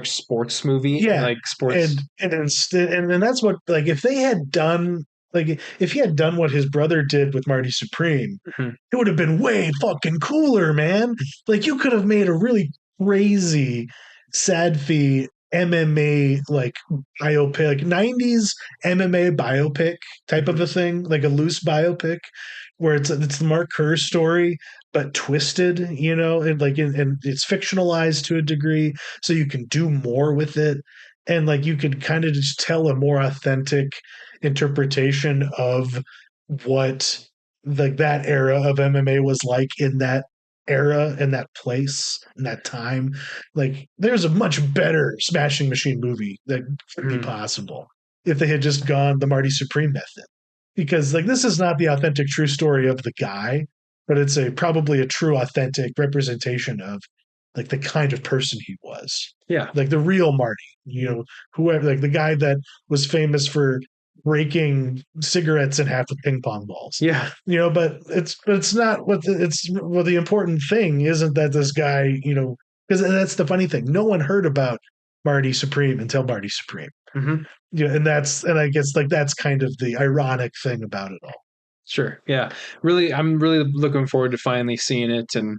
sports movie, yeah, like sports. and instead, and that's what, like, if they had done, like, if he had done what his brother did with Marty Supreme, Mhm. it would have been way fucking cooler, man. Like, you could have made a really crazy sad fee MMA like biopic, like 90s MMA biopic type of Mhm. a thing, like a loose biopic where it's the Mark Kerr story but twisted, and it's fictionalized to a degree, so you can do more with it, and like you could kind of just tell a more authentic interpretation of what like that era of MMA was like in that era and that place and that time. Like there's a much better Smashing Machine movie that could be Mhm. possible if they had just gone the Marty Supreme method. Because like this is not the authentic true story of the guy, but it's a probably a true authentic representation of like the kind of person he was. Yeah. Like the real Marty, whoever, like the guy that was famous for breaking cigarettes in half with ping pong balls. Yeah. But it's not the important thing isn't that this guy, because that's the funny thing. No one heard about Marty Supreme until Marty Supreme. Hmm. Yeah, and I guess like that's kind of the ironic thing about it all. Sure. Yeah. Really, I'm really looking forward to finally seeing it, and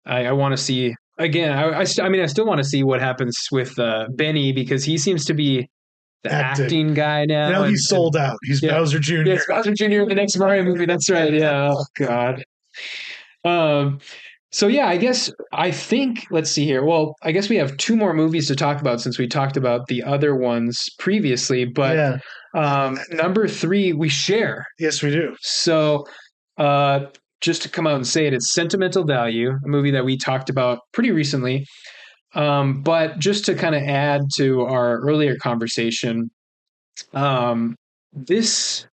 I want to see again. I mean, I still want to see what happens with Benny because he seems to be the Acting. acting guy now, Now he's and sold out. He's yeah, Bowser yeah, Jr. it's Bowser Jr. in the next Mario movie. That's right. Yeah. Oh God. Um. So yeah, I think let's see here. Well, I guess we have two more movies to talk about since we talked about the other ones previously. But Yeah. number three, we share. Yes, we do. So uh, just to come out and say it, it's Sentimental Value, a movie that we talked about pretty recently. But just to kind of add to our earlier conversation, this,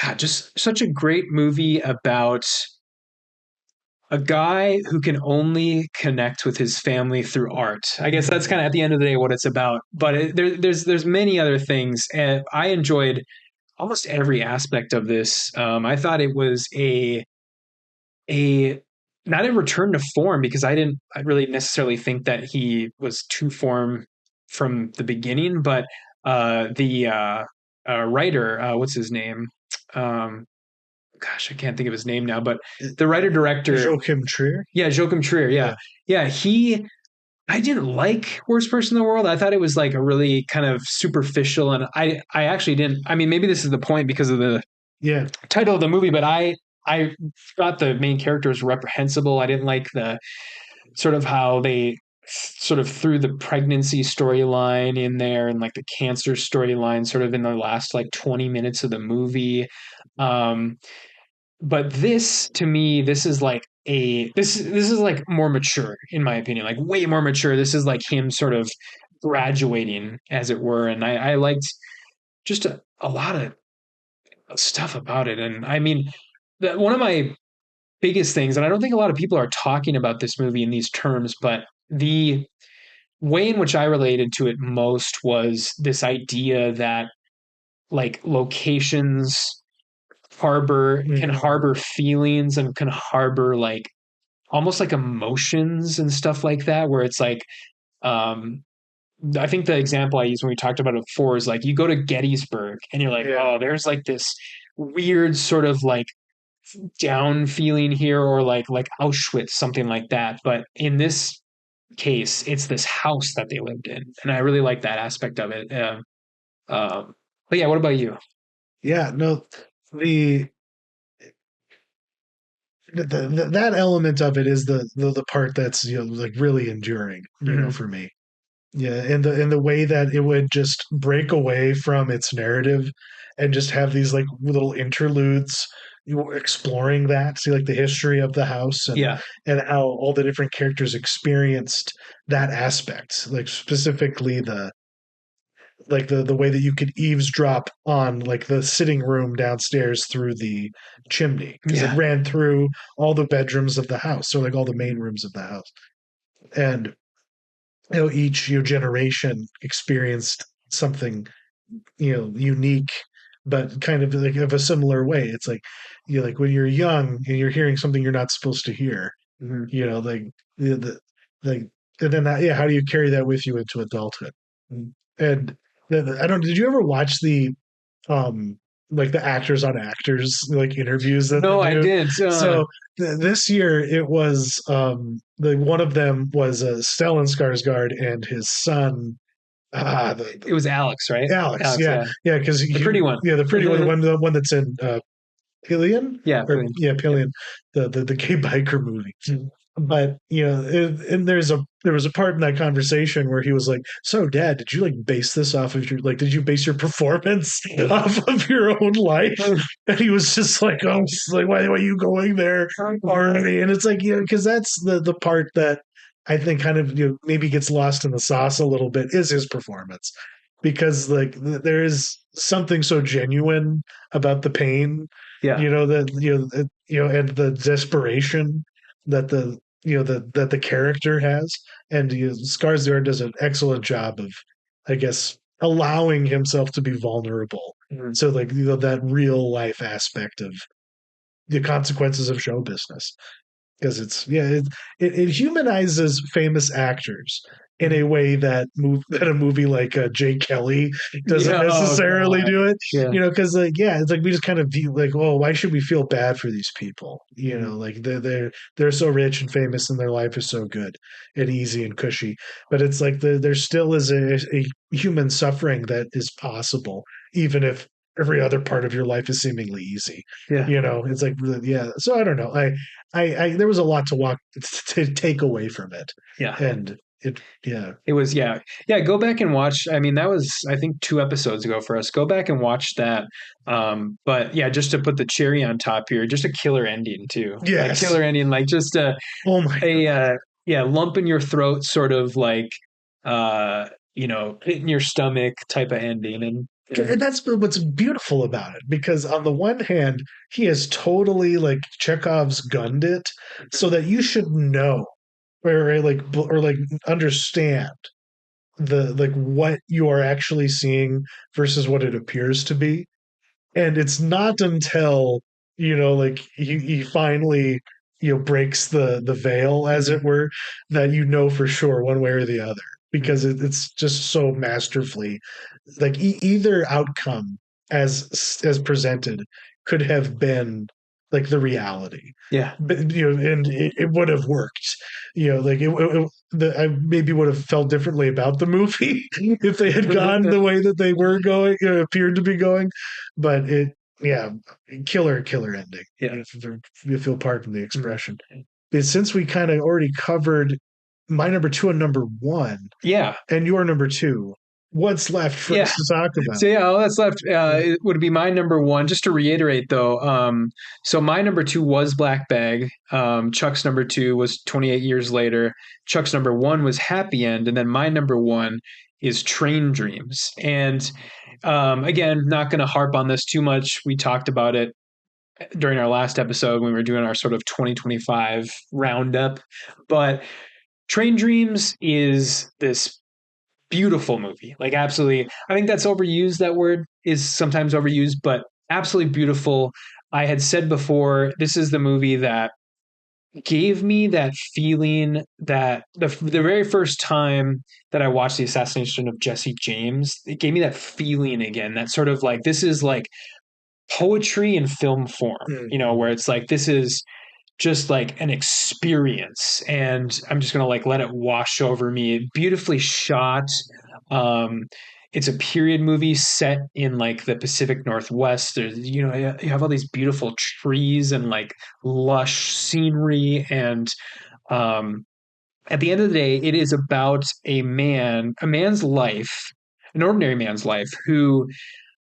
God, just such a great movie about a guy who can only connect with his family through art. I guess that's kind of at the end of the day what it's about. But there's many other things, and I enjoyed almost every aspect of this. I thought it was a not a return to form because I really necessarily think that he was to form from the beginning, but the writer, what's his name? Um, gosh, I can't think of his name now, but the writer director, Joachim Trier. yeah, Joachim Trier, yeah, Yeah. yeah, he. I didn't like Worst Person in the World. I thought it was like a really kind of superficial, and I actually didn't. I mean, maybe this is the point because of the Yeah. title of the movie, but I thought the main character was reprehensible. I didn't like the sort of how they sort of threw the pregnancy storyline in there and like the cancer storyline sort of in the last like 20 minutes of the movie. Um, but this to me, this is like this is like more mature in my opinion, like way more mature. This is like him sort of graduating, as it were, and I liked just a lot of stuff about it. And I mean, one of my biggest things, and I don't think a lot of people are talking about this movie in these terms, but the way in which I related to it most was this idea that like locations harbor can Mm-hmm. harbor feelings and can harbor like almost like emotions and stuff like that, where it's like um I think the example I used when we talked about it before is like you go to Gettysburg and you're like, Yeah. oh, there's like this weird sort of like down feeling here, or like Auschwitz, something like that. But in this case, it's this house that they lived in, and I really like that aspect of it. Um, but yeah, what about you? Yeah. No, the, that element of it is the part that's like really enduring, Hmm. for me. Yeah, and the way that it would just break away from its narrative and just have these like little interludes exploring that, see like the history of the house Yeah. and how all the different characters experienced that aspect, like specifically the way that you could eavesdrop on like the sitting room downstairs through the chimney because it Yeah. ran through all the bedrooms of the house, so like all the main Mhm. rooms of the house. And each generation experienced something unique, but kind of like of a similar way. It's like like when you're young and you're hearing something you're not supposed to hear, Mhm. like like and then yeah, how do you carry that with you into adulthood? And I don't. Did you ever watch the um like the actors on actors like interviews that they No, I do? did. So this year it was the one of them was Stellan Skarsgård and his son it was Alex, right? Alex, Alex, yeah, yeah, yeah, because the pretty one. yeah, the pretty one, the one that's in Pillion, Yeah, or brilliant. yeah, Yep. Pillion, the gay biker movie. But and there was a part in that conversation where he was like, "So, Dad, did you like base this off of your like? Did you base your performance off of your own life?" And he was just like, "Oh, like why are you going there already?" And it's like because that's the part that I think kind of maybe gets lost in the sauce a little bit is his performance because like there is something so genuine about the pain, Yeah. that and the desperation that the character has, and Skarsgård does an excellent job of, I guess, allowing himself to be vulnerable. Mhm. So like that real life aspect of the consequences of show business, because it's it humanizes famous actors in a way that that a movie like Jay Kelly doesn't Yeah. Oh necessarily God. do it. Yeah. Because like yeah, it's like we just kind of view like, oh, why should we feel bad for these people? Mhm. Like they're so rich and famous and their life is so good and easy and cushy, but it's like there still is a human suffering that is possible, even if every other part of your life is seemingly easy. Yeah. It's like yeah. So I don't know. I there was a lot to walk to take away from it, Yeah. and it yeah It was, yeah. Yeah, go back and watch. I mean, that was, I think, 2 episodes ago for us. Go back and watch that. But yeah, just to put the cherry on top here, just a killer ending too. Like yes. killer ending, like just Oh my a yeah, lump in your throat sort of like uh hit in your stomach type of ending. And And that's what's beautiful about it, because on the one hand, he has totally like Chekhov's gunned it so that you should know or like understand the like what you are actually seeing versus what it appears to be. And it's not until like he finally breaks the veil, as it Mhm. were, that for sure one way or the other, because Mhm. it's just so masterfully like either outcome as presented could have been like the reality, Yeah. but and it would have worked. Like I maybe would have felt differently about the movie if they had gone the way that they were going, appeared to be going. But yeah, killer ending, Yeah. if you'll pardon the Mhm. expression. But since we kind of already covered my number two and number one, Yeah. and your number two, what's left for Yeah. us to talk about? So yeah, all that's left it would be my number one. Just to reiterate, though, so my number two was Black Bag. Chuck's number two was 28 Years Later. Chuck's number one was Happy End, and then my number one is Train Dreams. And again, not going to harp on this too much. We talked about it during our last episode when we were doing our sort of 2025 roundup. But Train Dreams is this beautiful movie. Like absolutely, I think that's overused. That word is sometimes overused, but absolutely beautiful. I had said before, this is the movie that gave me that feeling that the very first time that I watched the assassination of Jesse James, it gave me that feeling again. That sort of like this is like poetry in film form, where Mhm. it's like this is just like an experience, and I'm just gonna like let it wash over me. Beautifully shot. um it's a period movie set in like the Pacific Northwest. There's, you have all these beautiful trees and like lush scenery. And um at the end of the day, it is about a man's life, an ordinary man's life, who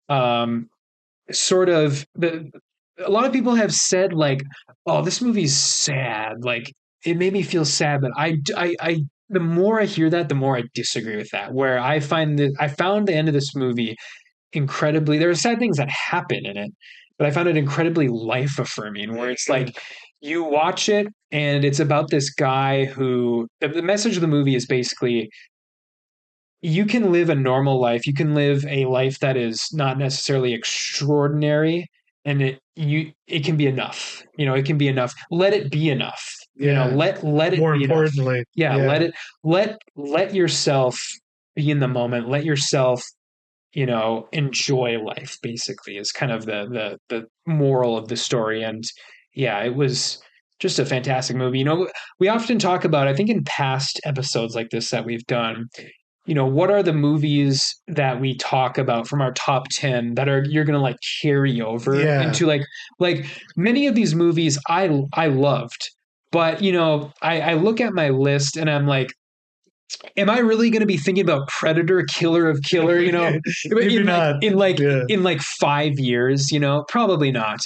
um sort of a lot of people have said like, oh, this movie's sad, like it made me feel sad. But I the more I hear that, the more I disagree with that. Where I found the end of this movie incredibly, there are sad things that happen in it, but I found it incredibly life affirming, where it's like you watch it and it's about this guy who the message of the movie is basically you can live a normal life. You can live a life that is not necessarily extraordinary, and it can be enough. It can be enough. Let it be enough. Yeah. Let it More be enough. importantly, Yeah, yeah. let yourself be in the moment. Let yourself, enjoy life, basically, is kind of the moral of the story. And yeah, it was just a fantastic movie. We often talk about, I think in past episodes like this that we've done, what are the movies that we talk about from our top 10 that are you're going to like carry over Yeah. into like many of these movies I loved. But I look at my list and I'm like, am I really going to be thinking about Predator, Killer of Killer, Maybe in like not. in like Yeah. in like 5 years? Probably not.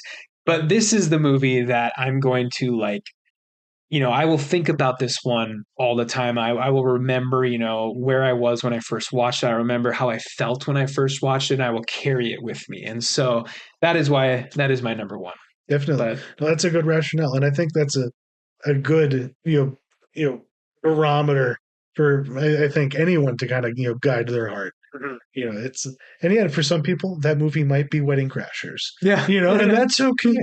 But this is the movie that I'm going to like, I will think about this one all the time. I will remember, where I was when I first watched it. I remember how I felt when I first watched it, and I will carry it with me. And so that is why that is my number one. Definitely. But No, that's a good rationale. And I think that's a good, barometer for I think anyone to kind of, guide their heart. mhm. It's and yeah, for some people that movie might be Wedding Crashers. Yeah. And that's okay.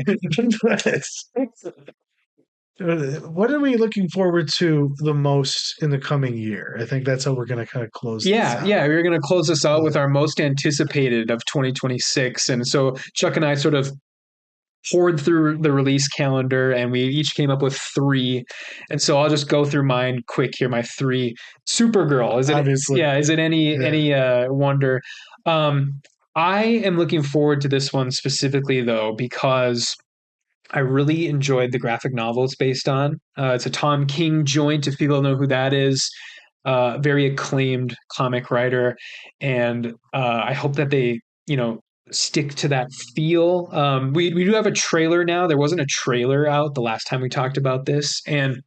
What are we looking forward to the most in the coming year? I think that's how we're going to kind of close this Yeah, out. yeah, we're going to close this out with Uh, our most anticipated of 2026. And so Chuck and I sort of poured through the release calendar and we each came up with three. And so I'll just go through mine quick here. My three. Supergirl. Is it, Obviously, yeah, is it yeah. any wonder? Um, I am looking forward to this one specifically though, because I really enjoyed the graphic novel it's based on. It's a Tom King joint, if people know who that is. Very acclaimed comic writer, and I hope that they, stick to that feel. We do have a trailer now. There wasn't a trailer out the last time we talked about this, and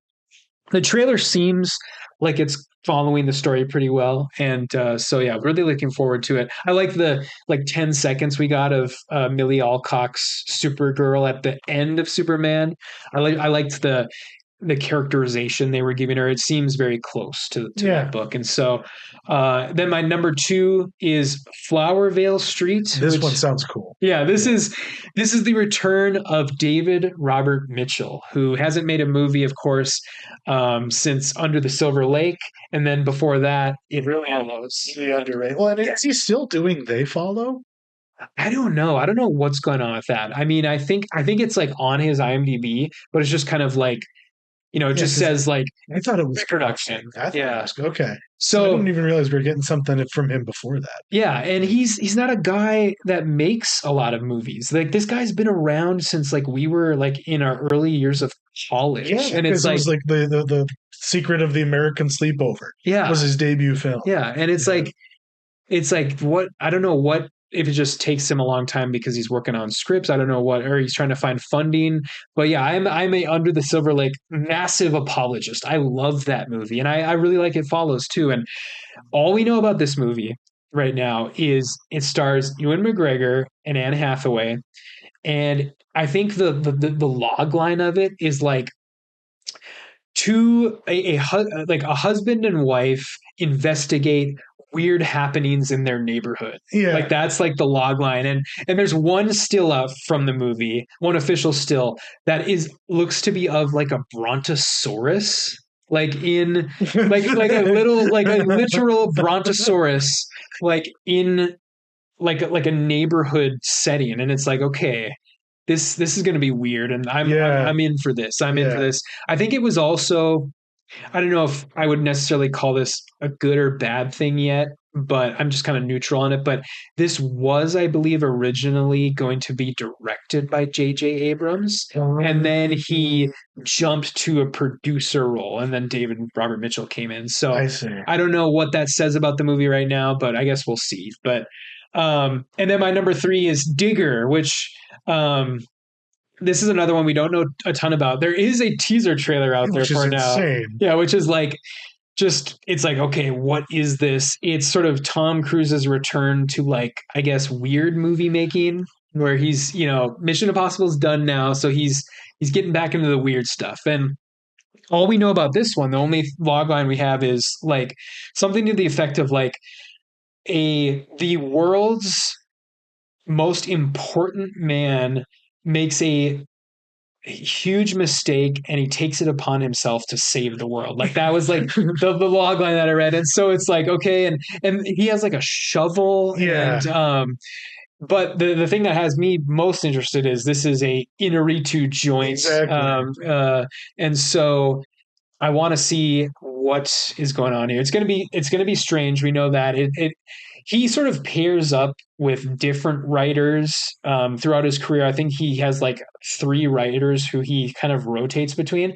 the trailer seems like it's following the story pretty well, and so yeah, really looking forward to it. I like the 10 seconds we got of Millie Alcock's Supergirl at the end of Superman. I liked the characterization they were giving her. It seems very close to that Yeah. book. And so then my number two is Flowervale Street, This one which sounds cool. yeah, Yeah. this is the return of David Robert Mitchell, who hasn't made a movie, of course, since Under the Silver Lake, and then before that, It Really Follows. The underrated. Well, and is he still doing They Follow? I don't know. I don't know what's going on with that. I mean, I think it's like on his IMDb, but it's just kind of like it Yeah, just because says like I thought it was production. I thought it Yeah. was okay. So I So didn't even realize we were getting something from him before that. yeah, and he's not a guy that makes a lot of movies. Like this guy's been around since like we were like in our early years of college. Yeah, And it's because it like, was like the Secret of the American Sleepover was yeah, his debut film. yeah. And Yeah. it's like what I don't know what if it just takes him a long time because he's working on scripts. I don't know what or he's trying to find funding. But yeah, I'm a Under the Silver Lake massive apologist. I love that movie. And I really like It Follows too. And all we know about this movie right now is it stars Ewan McGregor and Anne Hathaway. And I think the log line of it is like like a husband and wife investigate weird happenings in their neighborhood. Like Yeah. that's like the log line, and there's one still out from the movie, one official still that is looks to be of like a brontosaurus, like in like a little like a literal brontosaurus, like in like a neighborhood setting, and it's like okay, this is going to be weird, and Yeah. I'm in for this. I'm in for Yeah. this. I think it was also I don't know if I would necessarily call this a good or bad thing yet, but I'm just kind of neutral on it. But this was, I believe, originally going to be directed by J.J. Abrams, and then he jumped to a producer role, and then David Robert Mitchell came in. So I see. I don't know what that says about the movie right now, but I guess we'll see. But and then my number three is Digger, which um, this is another one we don't know a ton about. There is a teaser trailer out there Which is for now. insane. Yeah, which is like just it's like okay, what is this? It's sort of Tom Cruise's return to like I guess weird movie making where he's, Mission Impossible is done now, so he's getting back into the weird stuff. And all we know about this one, the only log line we have is like something to the effect of like a the world's most important man makes a huge mistake and he takes it upon himself to save the world. Like that was like the log line that I read. And so it's like, okay, and he has like a shovel Yeah. and but the thing that has me most interested is this is a Inaritu joint. Exactly. And so I want to see what is going on here. It's gonna be strange. We know that he sort of pairs up with different writers throughout his career. I think he has like three writers who he kind of rotates between.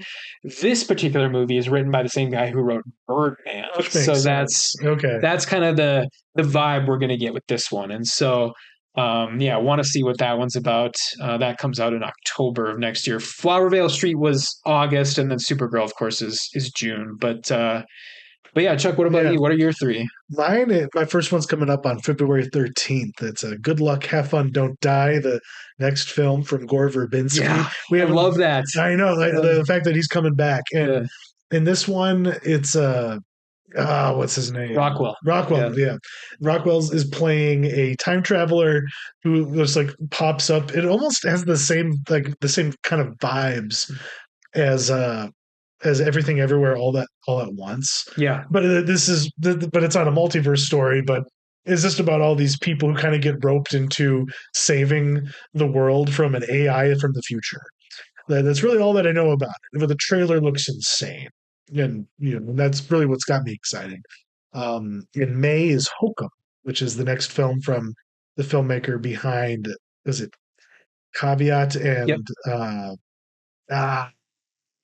This particular movie is written by the same guy who wrote Birdman, Which so makes sense. Okay. that's kind of the vibe we're gonna get with this one. And so yeah, I want to see what that one's about. That comes out in October of next year. Flowervale Street was August, and then Supergirl, of course, is June. But yeah, Chuck, what about Yeah. you? What are your three? My first one's coming up on February 13th. It's a Good Luck, Have Fun, Don't Die, the next film from Gore Verbinski. Yeah, We I have love that. I know like, the fact that he's coming back. And Yeah. in this one, it's what's his name? Rockwell. Rockwell, yeah. Rockwell's is playing a time traveler who just like pops up. It almost has the same kind of vibes as everything everywhere all at once. Yeah. But but it's not a multiverse story, but it's just about all these people who kind of get roped into saving the world from an AI from the future. That's really all that I know about it. But the trailer looks insane, and that's really what's got me excited. In May is Hokum, which is the next film from the filmmaker behind, is it Caveat Yep. and ah,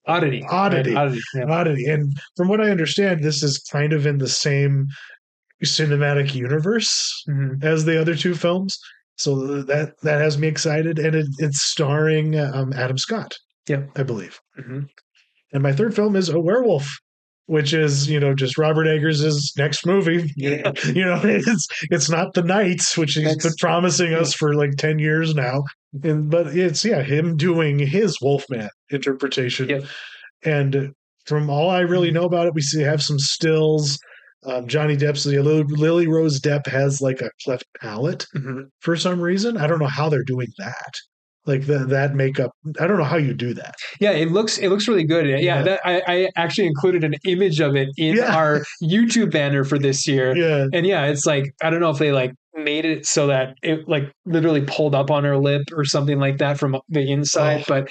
Oddity. Right. Oddity, Oddity. Yeah. Oddity. And from what I understand, this is kind of in the same cinematic universe Hmm. as the other two films. So that has me excited, and it's starring Adam Scott, Yep. I believe. Hmm. And my third film is A Werewolf, which is just Robert Eggers' next movie. Yeah. It's not The Knights, which he's been Next. promising Yeah. us for like 10 years now, but it's him doing his Wolfman interpretation. Yep. And from all I really know about it, we have some stills. Johnny Depp's Lily Rose Depp has like a cleft palate Hmm. for some reason. I don't know how they're doing that. Like that makeup, I don't know how you do that. Yeah, it looks really good. Yeah, Yeah, that I actually included an image of it in yeah, our YouTube banner for this year. yeah. And yeah, it's like I don't know if they like made it so that it like literally pulled up on her lip or something like that from the inside, Oh, but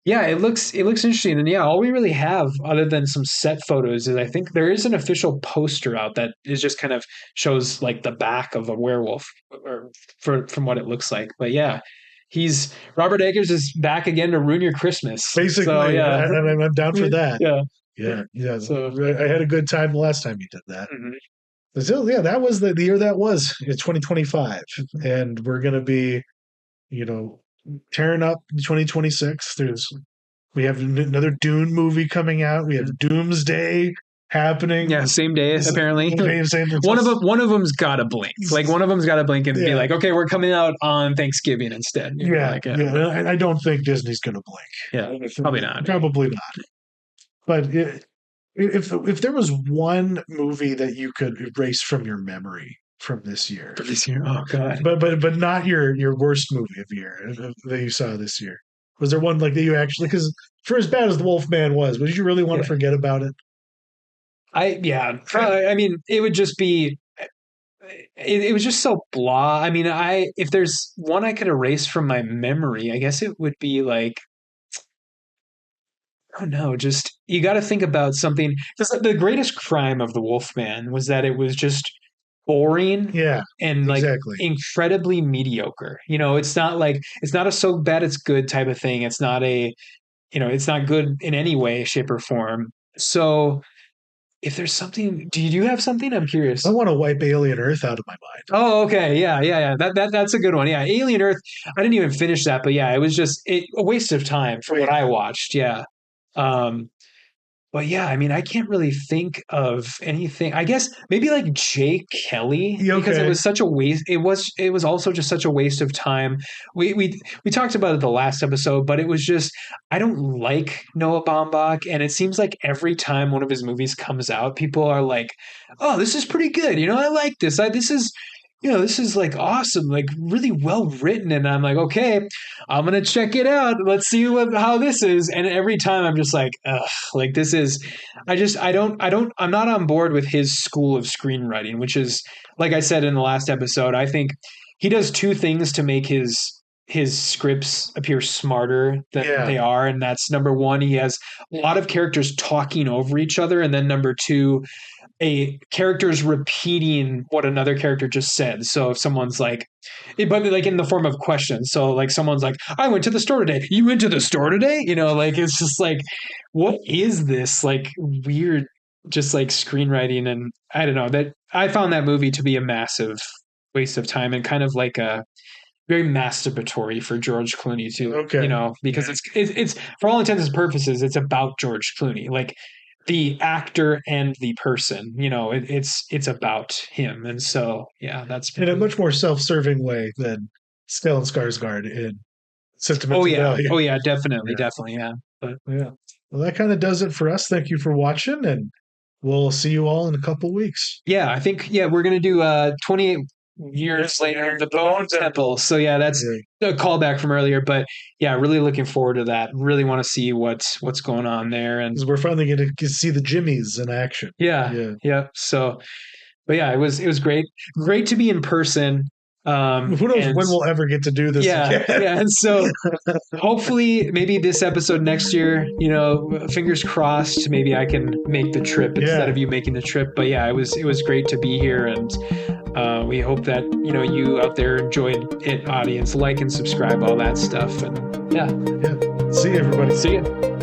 yeah, it looks interesting. And yeah, all we really have other than some set photos is I think there is an official poster out that is just kind of shows like the back of a werewolf or from what it looks like. But yeah, he's Robert Eggers is back again to ruin your Christmas. So basically, yeah. I'm down for that. Yeah. Yeah, yeah. So I had a good time the last time you did that. mhm. So yeah, that was the year that was in 2025, and we're gonna be, you know, tearing up 2026. We have another Dune movie coming out. We have Doomsday Yeah, happening. same day apparently. One of them's got to blink. Like one of them's got to blink and be Yeah, like, okay, we're coming out on Thanksgiving instead. yeah, Like yeah, yeah. I don't think Disney's gonna yeah, blink. probably not. Probably not. But if there was one movie that you could erase from your memory from this year, For this year, oh god. but not your worst movie of the year that you saw this year, was there one like that you actually, because for as bad as the Wolfman was, would you really want to Yeah. forget about it? Yeah, probably, I mean, it would just be it was just so blah. I mean, I if there's one I could erase from my memory, I guess it would be like I don't know, just you got to think about something. Because the greatest crime of the Wolfman was that it was just boring Yeah, and like exactly. incredibly mediocre. It's not like it's not a so bad it's good type of thing. It's not it's not good in any way, shape, or form. So if there's something, do you have something? I'm I curious. want to wipe Alien Earth out of my mind. Oh, okay. Yeah, yeah, yeah. That's a good one. Yeah. Alien Earth. I didn't even finish that, but yeah, it was just a waste of time for what Wait, I watched. Yeah. Um, but yeah, I mean, I can't really think of anything. I guess maybe like Jake Kelly because it okay. was such a waste. It was also just such a waste of time. We talked about it the last episode, but it was just I don't like Noah Baumbach, and it seems like every time one of his movies comes out, people are like, "Oh, this is pretty good. I like this. This is like awesome, like really well written." And I'm like, okay, I'm gonna check it out. Let's see how this is. And every time I'm just like, ugh, like this is. I'm not on board with his school of screenwriting, which is like I said in the last episode. I think he does two things to make his scripts appear smarter than Yeah, they are, and that's number one, he has a lot of characters talking over each other, and then number two, a character's repeating what another character just said. So if someone's like, but like in the form of questions. So like someone's like, I went to the store today. You went to the store today? Like it's just like, what is this like weird, just like screenwriting? And I don't know that I found that movie to be a massive waste of time and kind of like a very masturbatory for George Clooney too, okay. because it's for all intents and purposes, it's about George Clooney. Like the actor and the person, it's about him. And so, yeah, that's In a probably. much more self-serving way than Stellan Skarsgård in Oh Sentimental yeah. Value. Oh yeah, definitely, Yeah. definitely, yeah. But Yeah. Well, that kind of does it for us. Thank you for watching, and we'll see you all in a couple weeks. yeah, I think yeah, we're gonna do 28 years later, the Bone Temple. So yeah, that's a callback from earlier, but yeah, really looking forward to that. Really want to see what's going on there, and Because we're finally going to see the Jimmies in action. Yeah. So, but yeah, it was great to be in person. Who knows when we'll ever get to do this again? Yeah, and so hopefully maybe this episode next year, fingers crossed, maybe I can make the trip instead of you making the trip. But yeah, it was great to be here, and we hope that you out there enjoyed it, audience. Like and subscribe, all that stuff, and yeah. See you, everybody. See you.